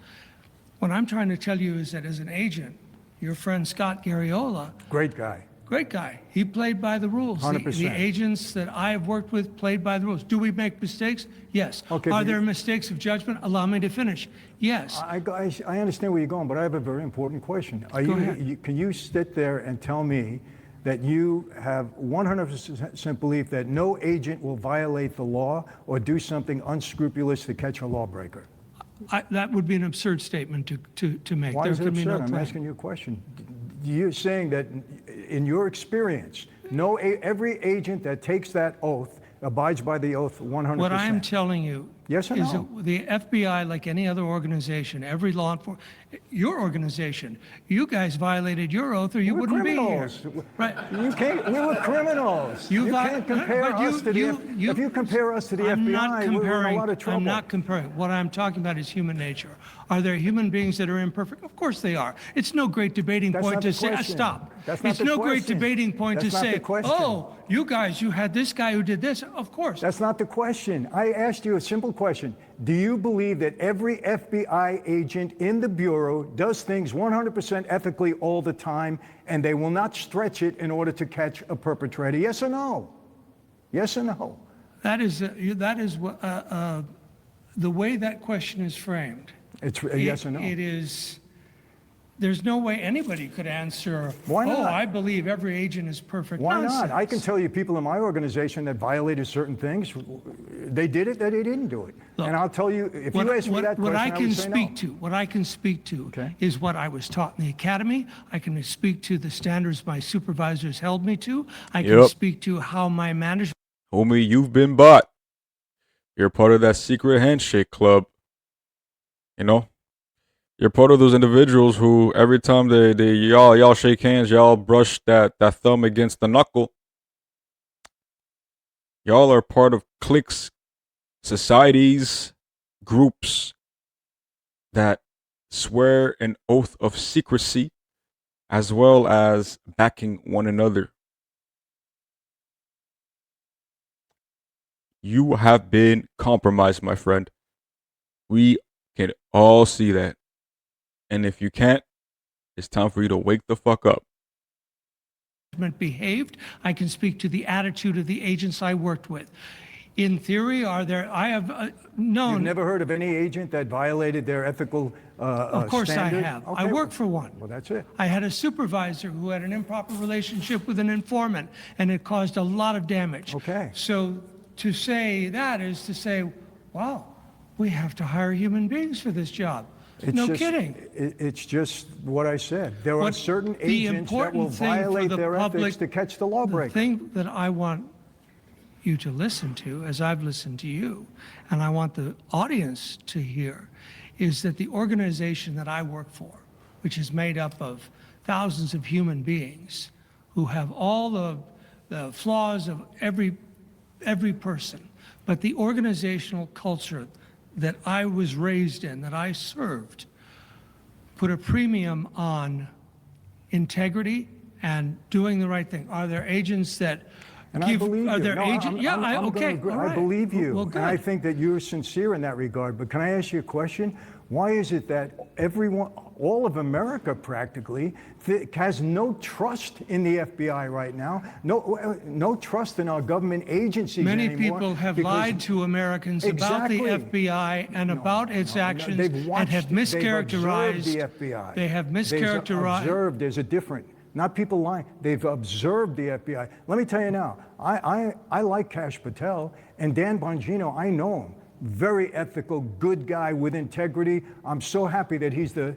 What I'm trying to tell you is that as an agent, your friend Scott Garriola, Great guy. great guy. He played by the rules. 100%. The agents that I have worked with played by the rules. Do we make mistakes? Yes. Okay, Are but there mistakes of judgment? Allow me to finish. Yes. I understand where you're going, but I have a very important question. Go ahead. Can you sit there and tell me that you have 100% belief that no agent will violate the law or do something unscrupulous to catch a lawbreaker? That would be an absurd statement to make. Why There is it could be no absurd? I'm plan. asking you a question. You're saying that in your experience, every agent that takes that oath abides by the oath 100%. What I'm telling you Yes or is no? that the FBI, like any other organization, every law enforcement, your organization, you guys violated your oath or you We're wouldn't criminals. be here. Right. You can't. We were criminals. You can't compare us to the. If you compare us to the I'm not FBI, we're in a lot of trouble. I'm not comparing. What I'm talking about is human nature. Are there human beings that are imperfect? Of course they are. It's no great debating That's point not to the say, question. stop. That's not It's the no great question. debating point That's to not the say, question. oh, you guys, you had this guy who did this. Of course. That's not the question. I asked you a simple question. Do you believe that every FBI agent in the Bureau does things 100% ethically all the time, and they will not stretch it in order to catch a perpetrator? Yes or no? Yes or no? That is what, the way that question is framed. It's a yes or no. It is. There's no way anybody could answer, Why not? oh, I believe every agent is perfect. Why Nonsense. not? I can tell you people in my organization that violated certain things. They did it, that they didn't do it. Look, and I'll tell you, if you ask me that question, I would say no. What I can speak to is what I was taught in the academy. I can speak to the standards my supervisors held me to. I can speak to how my management. Homie, you've been bought. You're part of that secret handshake club. You know? You're part of those individuals who every time y'all shake hands, y'all brush that thumb against the knuckle. Y'all are part of cliques, societies, groups that swear an oath of secrecy as well as backing one another. You have been compromised, my friend. We can all see that. And if you can't, it's time for you to wake the fuck up. Behaved. I can speak to the attitude of the agents I worked with. In theory, I have known. You've never heard of any agent that violated their ethical Of course standard? I have. Okay. I worked for one. Well, that's it. I had a supervisor who had an improper relationship with an informant, and it caused a lot of damage. Okay. So to say that is to say, wow, we have to hire human beings for this job. No kidding. It's just what I said. There are certain agents that will violate their ethics to catch the lawbreaker. The thing that I want you to listen to, as I've listened to you, and I want the audience to hear, is that the organization that I work for, which is made up of thousands of human beings who have all the flaws of every person, but the organizational culture that I was raised in, that I served, put a premium on integrity and doing the right thing. Are there agents that And I believe you. Are there No, agents? I'm Okay. gonna, All right. I believe you. Well, and I good. think that you're sincere in that regard. But can I ask you a question? Why is it that everyone, all of America practically, has no trust in the FBI right now? No trust in our government agencies Many anymore? people have lied to Americans about the FBI and about its actions and have mischaracterized. They've observed the FBI. They have mischaracterized. They've observed. There's a difference. Not people lying. They've observed the FBI. Let me tell you now, I like Kash Patel, and Dan Bongino, I know him. Very ethical, good guy with integrity. I'm so happy that he's the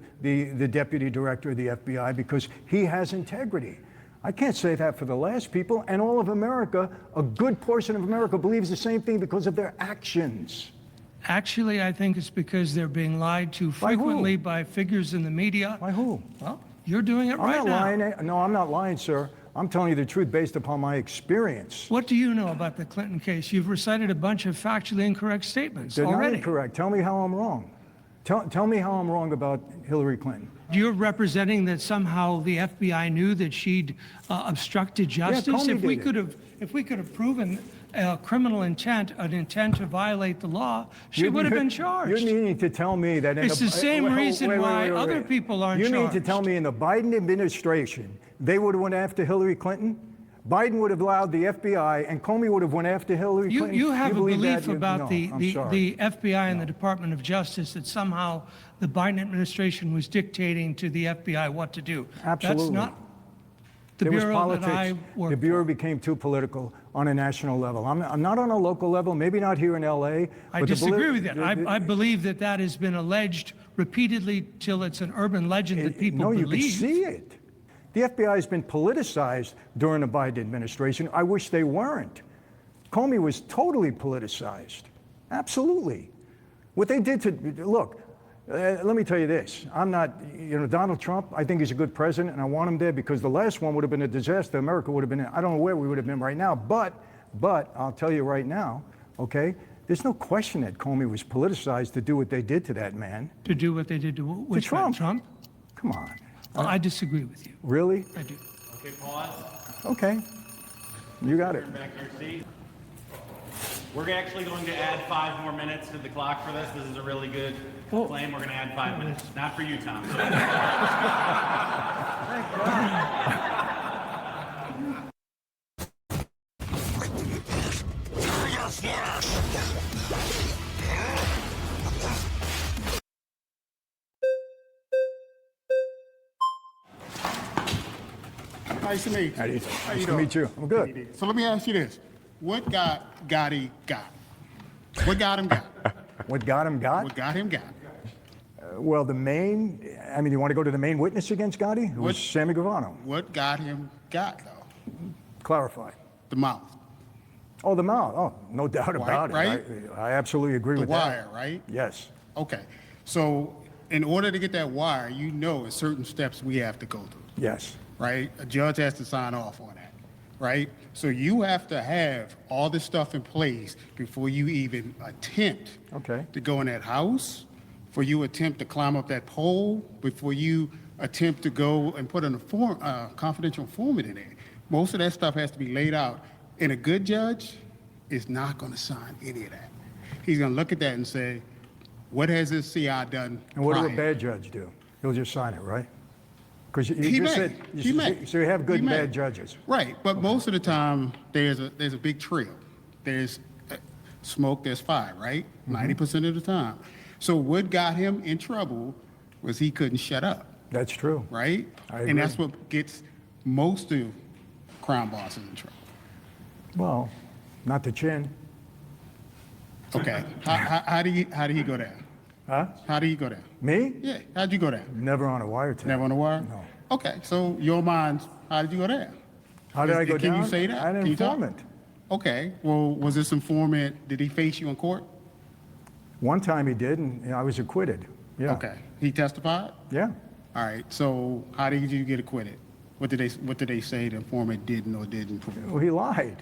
deputy director of the FBI because he has integrity. I can't say that for the last people, and all of America, a good portion of America believes the same thing because of their actions. Actually, I think it's because they're being lied to frequently by figures in the media. By who? Well, you're doing it I'm right not now. lying. No, I'm not lying, sir. I'm telling you the truth based upon my experience. What do you know about the Clinton case? You've recited a bunch of factually incorrect statements They're already. not incorrect. Tell me how I'm wrong. Tell me how I'm wrong about Hillary Clinton. You're representing that somehow the FBI knew that she'd obstructed justice. Comey If we did could have proven criminal intent, an intent to violate the law, she would have been charged. You're needing to tell me that It's the same reason why other people aren't charged. You need to tell me in the Biden administration, they would have went after Hillary Clinton. Biden would have allowed the FBI, and Comey would have went after Hillary Clinton. You have a believe belief that? about No, the I'm sorry. FBI and the Department of Justice that somehow the Biden administration was dictating to the FBI what to do. Absolutely. That's not the There was bureau that I politics. work The bureau for. became too political on a national level. I'm not on a local level, maybe not here in L.A. I disagree with that. I believe that that has been alleged repeatedly till it's an urban legend that people No, believe. you can see it. The FBI has been politicized during the Biden administration. I wish they weren't. Comey was totally politicized. Absolutely. What they did to, look, let me tell you this. I'm not, Donald Trump, I think he's a good president, and I want him there because the last one would have been a disaster. America would have been, I don't know where we would have been right now, but I'll tell you right now, okay, there's no question that Comey was politicized to do what they did to that man. To do what they did to which Trump. Trump? Come on. I disagree with you. Really? I do. Okay, pause. Okay. You got it. Turn back to your seat. We're actually going to add 5 more minutes to the clock for this. This is a really good claim. We're going to add 5 minutes. Not for you, Tom. Nice to meet you. Nice to meet you. I'm good. So let me ask you this. What got Gotti got? What got him got? What got him got? What got him got? Well, you want to go to the main witness against Gotti? It was Sammy Gravano. What got him got, though? Clarify. The mouth. Oh, the mouth. Oh, no doubt about it. Right? I absolutely agree with that. The wire, right? Yes. Okay. So in order to get that wire, there's certain steps we have to go through. Yes. Right? A judge has to sign off on that. Right? So you have to have all this stuff in place before you even attempt to go in that house, before you attempt to climb up that pole, before you attempt to go and put a confidential informant in there. Most of that stuff has to be laid out. And a good judge is not going to sign any of that. He's going to look at that and say, what has this CI done? And what prior? will a bad judge do? He'll just sign it, right? Because you He just may. said, He may. so you have good He and may. bad judges. Right, but most of the time, there's a big trail. There's smoke, there's fire, right? 90% of the time. So what got him in trouble was he couldn't shut up. That's true. Right? I agree. And that's what gets most of crime bosses in trouble. Well, not the chin. Okay, how did he go down? Huh? How did he go down? Me? Yeah, how'd you go down? Never on a wiretap. Never on the wire? No. Okay, so your mind, how did you go down? How did I go down? Can you say that? I had an Can you talk? informant. Okay, well, was this informant, did he face you in court? One time he did, and I was acquitted. Yeah. Okay, he testified? Yeah. All right, so how did you get acquitted? What did they say the informant didn't or didn't? Well, he lied.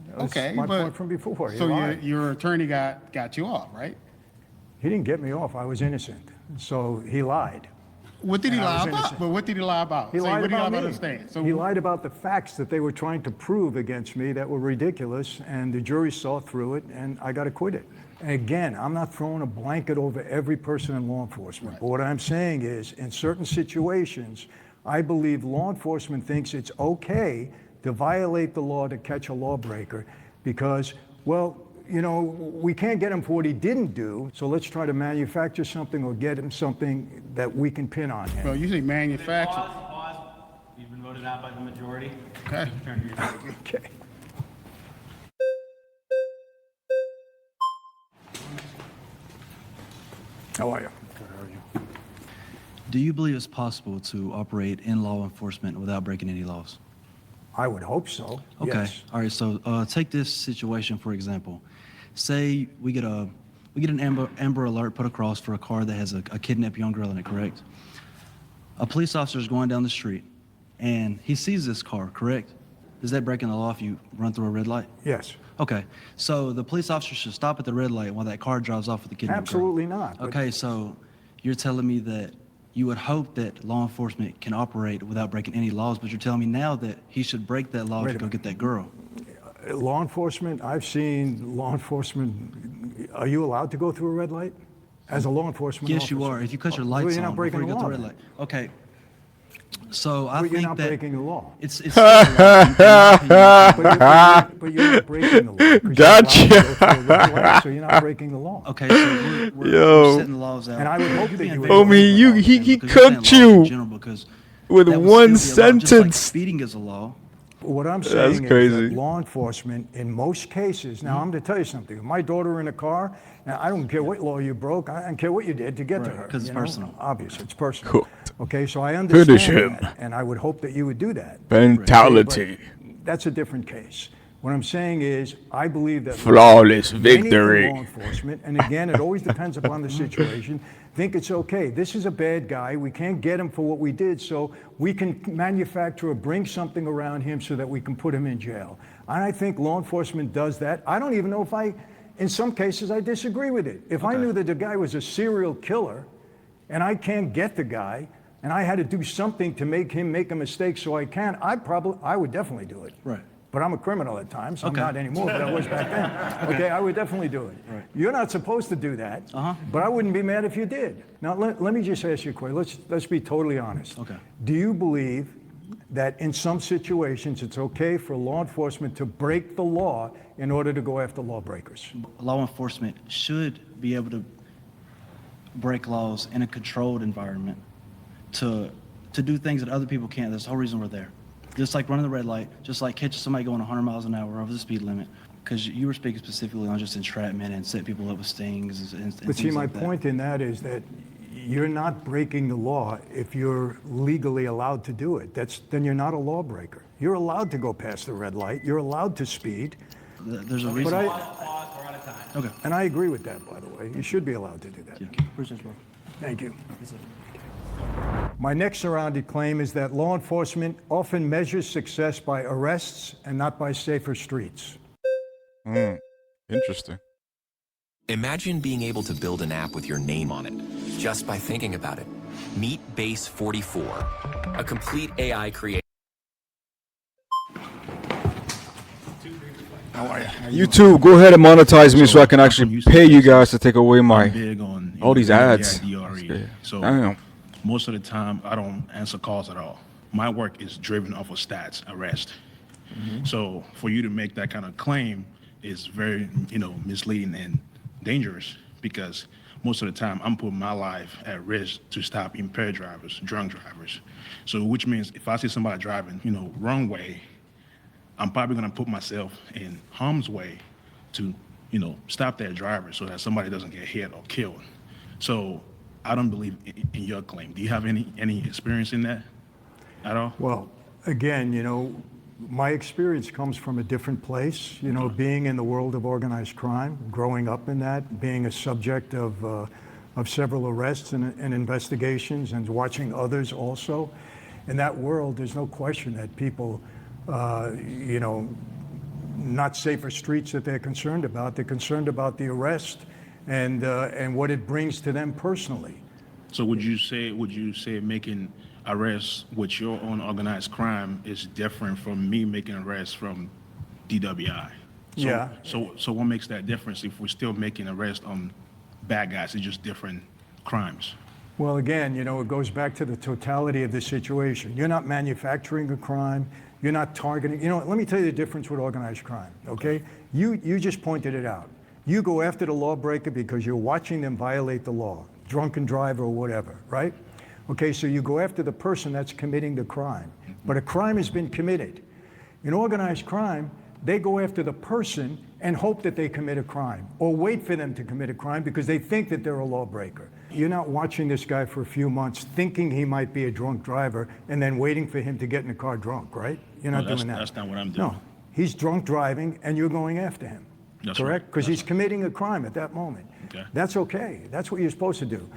That was Okay, my but point from before. He so lied. your attorney got you off, right? He didn't get me off. I was innocent. So he lied. What did he And I lie was about? innocent. But what did he lie about? He Say, lied what did he lie about about me. on the stand? So He lied about the facts that they were trying to prove against me that were ridiculous, and the jury saw through it, and I got acquitted. And again, I'm not throwing a blanket over every person in law enforcement. But what I'm saying is, in certain situations, I believe law enforcement thinks it's okay to violate the law to catch a lawbreaker because, well, we can't get him for what he didn't do, so let's try to manufacture something or get him something that we can pin on him. Well, you say manufacture. Pause. You've been voted out by the majority. Okay. Turn to your seat. Okay. How are you? Do you believe it's possible to operate in law enforcement without breaking any laws? I would hope so. Okay. Yes. All right. So take this situation for example. Say we get an Amber Alert put across for a car that has a kidnapped young girl in it. Correct. A police officer is going down the street, and he sees this car. Correct. Is that breaking the law if you run through a red light? Yes. Okay. So the police officer should stop at the red light while that car drives off with the kidnapped girl. Absolutely not. but- Okay. So you're telling me that you would hope that law enforcement can operate without breaking any laws, but you're telling me now that he should break that law Wait to a go minute. get that girl. Law enforcement, I've seen law enforcement, are you allowed to go through a red light? As a law enforcement Yes, officer? you are. If you cut your Well, lights you're not on breaking before you the go law to the red then. light. Okay. So I But you're think not that breaking the law. it's still a law, in my opinion. But you're not breaking the law. 'cause you're allowed to Gotcha. go through a red light, so you're not breaking the law. Okay, so we're Yo. setting laws out. And I would hope You're that being you would- very Homie, general he because you're cooked saying laws in you general because with that would one still be a law, just like sentence. speeding is a law. What I'm That's saying is crazy. that law enforcement, in most cases, now I'm going to tell you something. If my daughter in a car, now I don't care what law you broke, I don't care what you did to get to Right, her. 'cause it's you know? personal. Obviously, it's personal. Cooked. Okay, so I Finish understand him. that, and I would hope that you would do that. Mentality. But that's a different case. What I'm saying is, I believe that Flawless many in victory. law enforcement, and again, it always depends upon the situation, think it's okay. This is a bad guy. We can't get him for what we did, so we can manufacture or bring something around him so that we can put him in jail. And I think law enforcement does that. I don't even know if in some cases, I disagree with it. If I knew that the guy was a serial killer and I can't get the guy, and I had to do something to make him make a mistake so I can, I would definitely do it. Right. But I'm a criminal at times. I'm not anymore, but I was back then. Okay, I would definitely do it. Right. You're not supposed to do that, but I wouldn't be mad if you did. Now, let me just ask you a question. Let's be totally honest. Okay. Do you believe that in some situations it's okay for law enforcement to break the law in order to go after lawbreakers? Law enforcement should be able to break laws in a controlled environment to do things that other people can't. That's the whole reason we're there. Just like running the red light, just like catching somebody going 100 miles an hour over the speed limit. Because you were speaking specifically on just entrapment and set people up with stings and But see, things my like that. point in that is that you're not breaking the law if you're legally allowed to do it. Then you're not a lawbreaker. You're allowed to go past the red light. You're allowed to speed. There's a reason. Pause, we're out of time. Okay. And I agree with that, by the way. You should be allowed to do that. Appreciate you, bro. Thank you. My next surrounded claim is that law enforcement often measures success by arrests and not by safer streets. Interesting. Imagine being able to build an app with your name on it, just by thinking about it. Meet Base 44, a complete AI creation. YouTube, go ahead and monetize me so I can actually pay you guys to take away my big on all these ads. DRE. So Damn. most of the time, I don't answer calls at all. My work is driven off of stats, arrest. So for you to make that kind of claim is very, misleading and dangerous, because most of the time I'm putting my life at risk to stop impaired drivers, drunk drivers. So which means if I see somebody driving, wrong way, I'm probably gonna put myself in harm's way to, stop that driver so that somebody doesn't get hit or killed. So I don't believe in your claim. Do you have any experience in that at all? Well, again, my experience comes from a different place, being in the world of organized crime, growing up in that, being a subject of several arrests and investigations, and watching others also. In that world, there's no question that people, not safer streets that they're concerned about. They're concerned about the arrest and what it brings to them personally. So would you say making arrests with your own organized crime is different from me making arrests from DWI? Yeah. So what makes that difference if we're still making arrests on bad guys? It's just different crimes. Well, again, it goes back to the totality of the situation. You're not manufacturing a crime. You're not targeting. Let me tell you the difference with organized crime, okay? You just pointed it out. You go after the lawbreaker because you're watching them violate the law, drunken driver or whatever, right? Okay, so you go after the person that's committing the crime, but a crime has been committed. In organized crime, they go after the person and hope that they commit a crime, or wait for them to commit a crime because they think that they're a lawbreaker. You're not watching this guy for a few months thinking he might be a drunk driver and then waiting for him to get in the car drunk, right? You're not doing that. That's not what I'm doing. No, he's drunk driving and you're going after him. That's correct? right. Because he's committing a crime at that moment. Okay. That's okay. That's what you're supposed to do.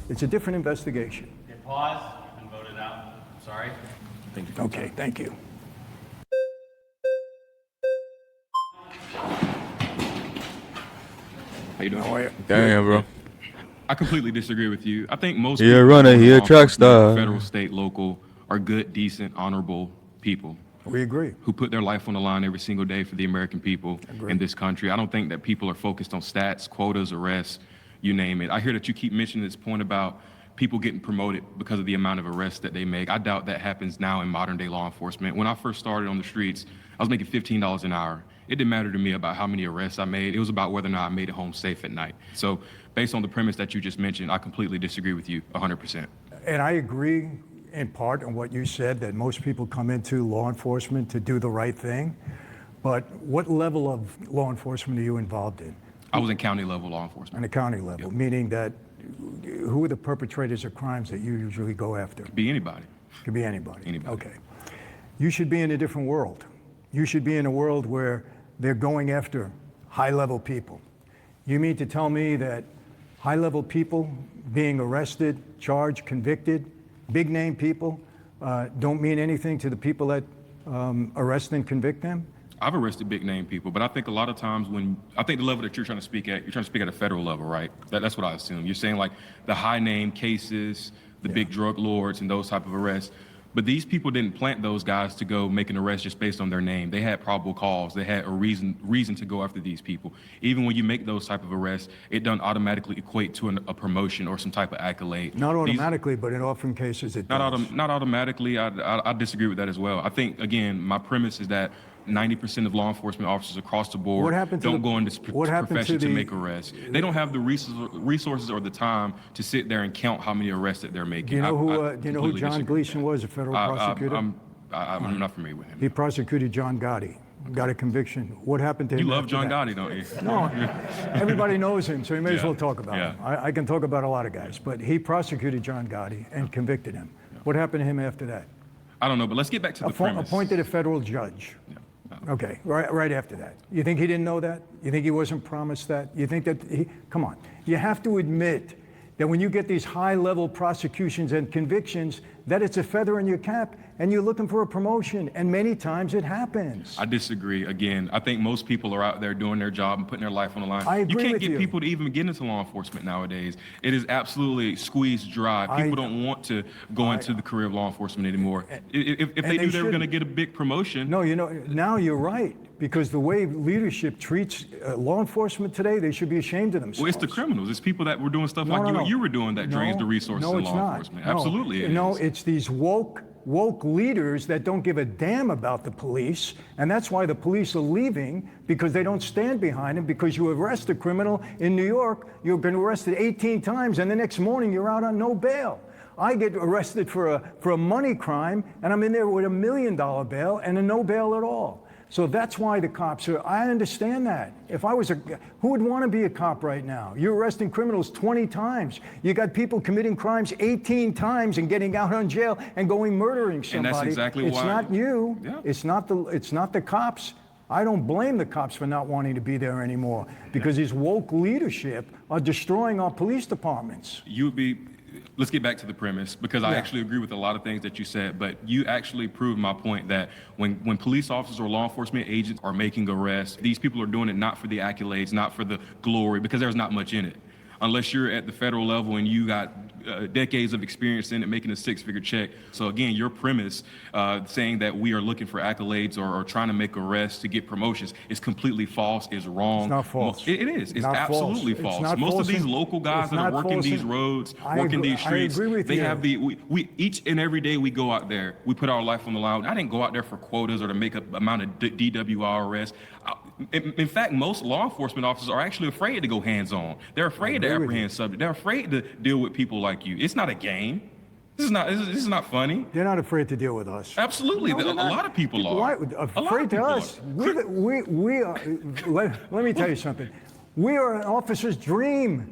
It's a different investigation. Okay, pause and vote it out. Sorry. Thank you. Okay, thank you. How you doing? Damn, bro. I completely disagree with you. I think most He a people runner, in he a law track enforcement, star. federal, state, local, are good, decent, honorable people. We agree. Who put their life on the line every single day for the American people in this country. I don't think that people are focused on stats, quotas, arrests, you name it. I hear that you keep mentioning this point about people getting promoted because of the amount of arrests that they make. I doubt that happens now in modern day law enforcement. When I first started on the streets, I was making $15 an hour. It didn't matter to me about how many arrests I made. It was about whether or not I made it home safe at night. So based on the premise that you just mentioned, I completely disagree with you 100%. And I agree in part on what you said, that most people come into law enforcement to do the right thing. But what level of law enforcement are you involved in? I was in county level law enforcement. On a county level, meaning that who are the perpetrators of crimes that you usually go after? Could be anybody. Could be anybody. Anybody. Okay. You should be in a different world. You should be in a world where they're going after high-level people. You mean to tell me that high-level people being arrested, charged, convicted, big-name people, don't mean anything to the people that arrest and convict them? I've arrested big name people, but I think a lot of times I think the level that you're trying to speak at a federal level, right? That's what I assume. You're saying like the high name cases, the big drug lords and those type of arrests. But these people didn't plant those guys to go make an arrest just based on their name. They had probable cause. They had a reason to go after these people. Even when you make those type of arrests, it doesn't automatically equate to a promotion or some type of accolade. Not automatically, but in often cases it does. Not automatically. I disagree with that as well. I think, again, my premise is that 90% of law enforcement officers across the board don't go into this profession to make arrests. They don't have the resources or the time to sit there and count how many arrests that they're making. Do you know who John Gleason was, a federal prosecutor? I'm not familiar with him. He prosecuted John Gotti, got a conviction. What happened to him? You love John Gotti, don't you? No, everybody knows him, so you may as well talk about him. I can talk about a lot of guys, but he prosecuted John Gotti and convicted him. What happened to him after that? I don't know, but let's get back to the premise. Appointed a federal judge. Okay, right after that. You think he didn't know that? You think he wasn't promised that? You think that come on. You have to admit that when you get these high-level prosecutions and convictions, that it's a feather in your cap and you're looking for a promotion, and many times it happens. I disagree. Again, I think most people are out there doing their job and putting their life on the line. I agree you can't with get you. people to even get into law enforcement nowadays. It is absolutely squeezed dry. People don't want to go into the career of law enforcement anymore. If they knew they were going to get a big promotion. No, now you're right, because the way leadership treats law enforcement today, they should be ashamed of themselves. Well, it's the criminals. It's people that were doing stuff like you were doing that drains the resources of law enforcement. Absolutely, No, it's these woke leaders that don't give a damn about the police, and that's why the police are leaving, because they don't stand behind them. Because you arrest a criminal in New York, you've been arrested 18 times, and the next morning you're out on no bail. I get arrested for a money crime, and I'm in there with $1 million bail and a no bail at all. So that's why the cops are, I understand that. If I was who would want to be a cop right now? You're arresting criminals 20 times. You got people committing crimes 18 times and getting out on jail and going murdering somebody. And that's exactly why. It's not you. Yeah. It's not the cops. I don't blame the cops for not wanting to be there anymore, because these woke leadership are destroying our police departments. Let's get back to the premise, because I actually agree with a lot of things that you said, but you actually proved my point that when police officers or law enforcement agents are making arrests, these people are doing it not for the accolades, not for the glory, because there's not much in it. Unless you're at the federal level and you got decades of experience in it, making a six-figure check. So again, your premise saying that we are looking for accolades or trying to make arrests to get promotions is completely false, is wrong. It's not false. It is. It's absolutely false. Most of these local guys that are working these roads, working these streets, they have we each and every day we go out there, we put our life on the line. I didn't go out there for quotas or to make an amount of DWI arrests. In fact, most law enforcement officers are actually afraid to go hands-on. They're afraid to apprehend subjects. They're afraid to deal with people like you. It's not a game. This is not funny. They're not afraid to deal with us. Absolutely. A lot of people are. Why, afraid to us? We are, let me tell you something. We are an officer's dream.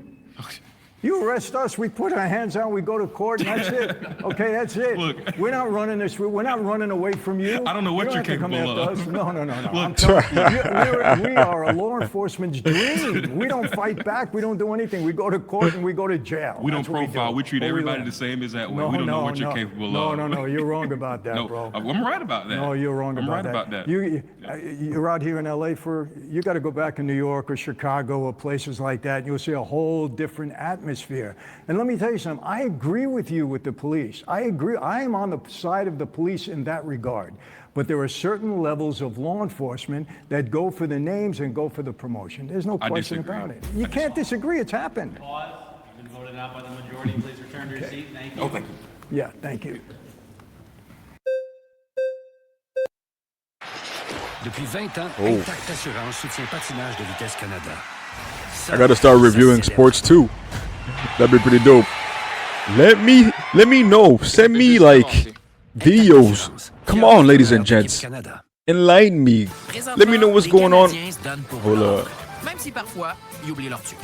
You arrest us, we put our hands out, we go to court, and that's it. Okay, that's it. Look, we're not running this. We're not running away from you. I don't know what you're capable of. No. I'm telling you, we are a law enforcement's dream. We don't fight back. We don't do anything. We go to court and we go to jail. We don't profile. We treat everybody the same as that way. We don't know what you're capable of. No. You're wrong about that, bro. I'm right about that. No, you're wrong about that. I'm right about that. You're out here in LA you got to go back in New York or Chicago or places like that, and you'll see a whole different atmosphere. And let me tell you something, I agree with you with the police. I agree, I am on the side of the police in that regard. But there are certain levels of law enforcement that go for the names and go for the promotion. There's no question about it. You can't disagree, it's happened. Pause. You've been voted out by the majority. Please return to your seat. Thank you. Oh, thank you. Yeah, thank you. Depuis 20 ans, Intact Assurance soutient Patinage de Vitesse Canada. I gotta start reviewing sports too. That'd be pretty dope. Let me know. Send me like videos. Come on, ladies and gents. Enlighten me. Let me know what's going on. Hold up. Même si parfois, ils oublient leur truc.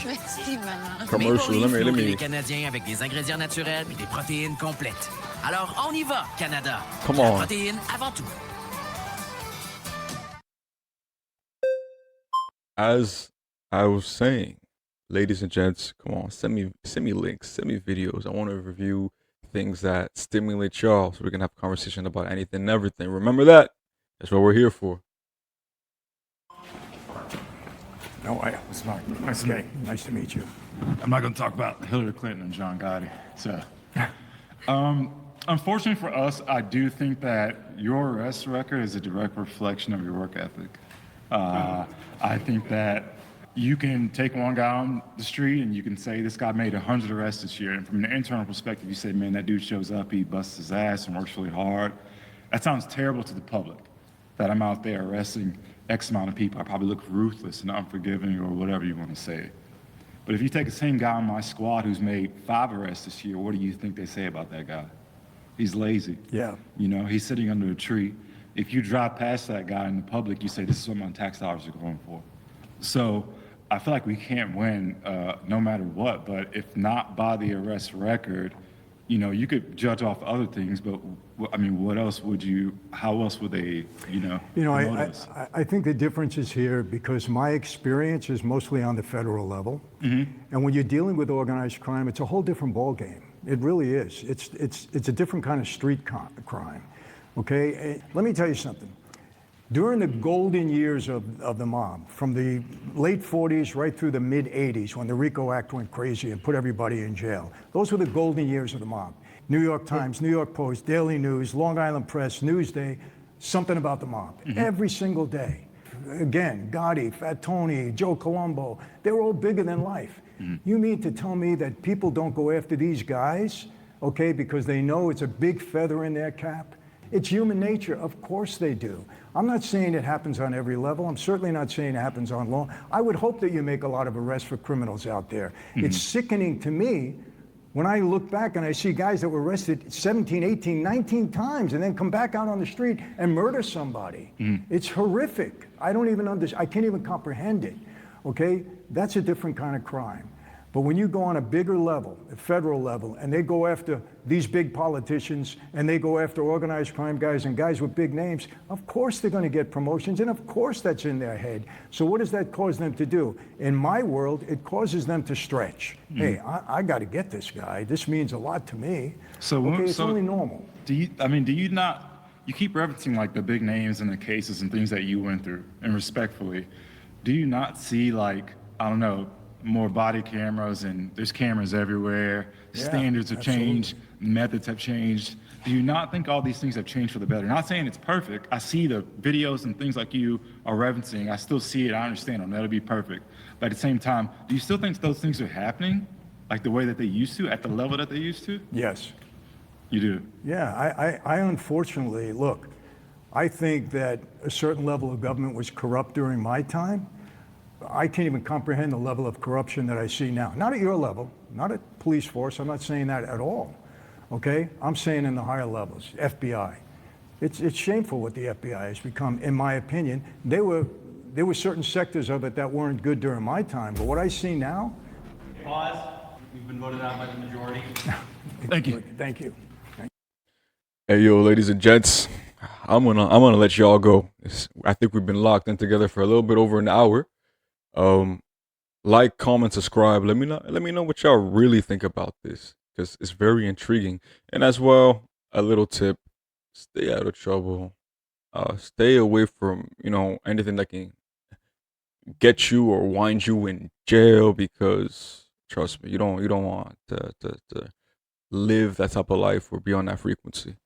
Commercial, let me. Les Canadiens avec des ingrédients naturels et des protéines complètes. Alors, on y va, Canada. Come La on. protéine avant tout. as I was saying, ladies and gents, come on, send me links, send me videos. I want to review things that stimulate y'all, so we can have a conversation about anything and everything. Remember that. That's what we're here for. No, it's not. Okay, nice to meet you. I'm not going to talk about Hillary Clinton and John Gotti. So, unfortunately for us, I do think that your arrest record is a direct reflection of your work ethic. I think that you can take one guy on the street and you can say this guy made 100 arrests this year. And from an internal perspective, you say, man, that dude shows up, he busts his ass and works really hard. That sounds terrible to the public, that I'm out there arresting X amount of people. I probably look ruthless and unforgiving or whatever you want to say. But if you take the same guy on my squad who's made 5 arrests this year, what do you think they say about that guy? He's lazy. Yeah. You know, he's sitting under a tree. If you drive past that guy in the public, you say, this is what my tax dollars are going for. So I feel like we can't win no matter what, but if not by the arrest record, you know, you could judge off other things, but I mean, what else would you, how else would they, I think the difference is here because my experience is mostly on the federal level. Mm-hmm. And when you're dealing with organized crime, it's a whole different ballgame. It really is. It's a different kind of street crime. Okay, let me tell you something. During the golden years of the mob, from the late 40s right through the mid 80s, when the RICO Act went crazy and put everybody in jail, those were the golden years of the mob. New York Times, New York Post, Daily News, Long Island Press, Newsday, something about the mob, every single day. Again, Gotti, Fat Tony, Joe Colombo, they were all bigger than life. You mean to tell me that people don't go after these guys, okay, because they know it's a big feather in their cap? It's human nature. Of course they do. I'm not saying it happens on every level. I'm certainly not saying it happens on law. I would hope that you make a lot of arrests for criminals out there. It's sickening to me when I look back and I see guys that were arrested 17, 18, 19 times and then come back out on the street and murder somebody. It's horrific. I don't even understand. I can't even comprehend it. Okay? That's a different kind of crime. But when you go on a bigger level, a federal level, and they go after these big politicians and they go after organized crime guys and guys with big names, of course they're going to get promotions, and of course that's in their head. So what does that cause them to do? In my world, it causes them to stretch. Hey, I got to get this guy. This means a lot to me. So, okay, it's only normal. Do you not, you keep referencing like the big names and the cases and things that you went through, and respectfully, do you not see like, I don't know, more body cameras and there's cameras everywhere, standards have changed, methods have changed. Do you not think all these things have changed for the better? Not saying it's perfect. I see the videos and things like you are referencing. I still see it. I understand them. That'll be perfect. But at the same time, do you still think those things are happening like the way that they used to, at the level that they used to? Yes. You do? Yeah, I unfortunately, look, I think that a certain level of government was corrupt during my time. I can't even comprehend the level of corruption that I see now. Not at your level, not at police force. I'm not saying that at all. Okay? I'm saying in the higher levels, FBI. It's shameful what the FBI has become, in my opinion. There were certain sectors of it that weren't good during my time, but what I see now. Pause. You've been voted out by the majority. Thank you. Thank you. Hey yo, ladies and gents, I'm gonna let y'all go. I think we've been locked in together for a little bit over an hour. Like, comment, subscribe. Let me know what y'all really think about this, because it's very intriguing. And as well, a little tip: stay out of trouble. Stay away from anything that can get you or wind you in jail, because trust me, you don't want to live that type of life or be on that frequency.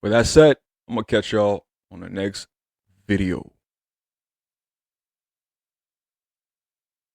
With that said, I'm gonna catch y'all on the next video.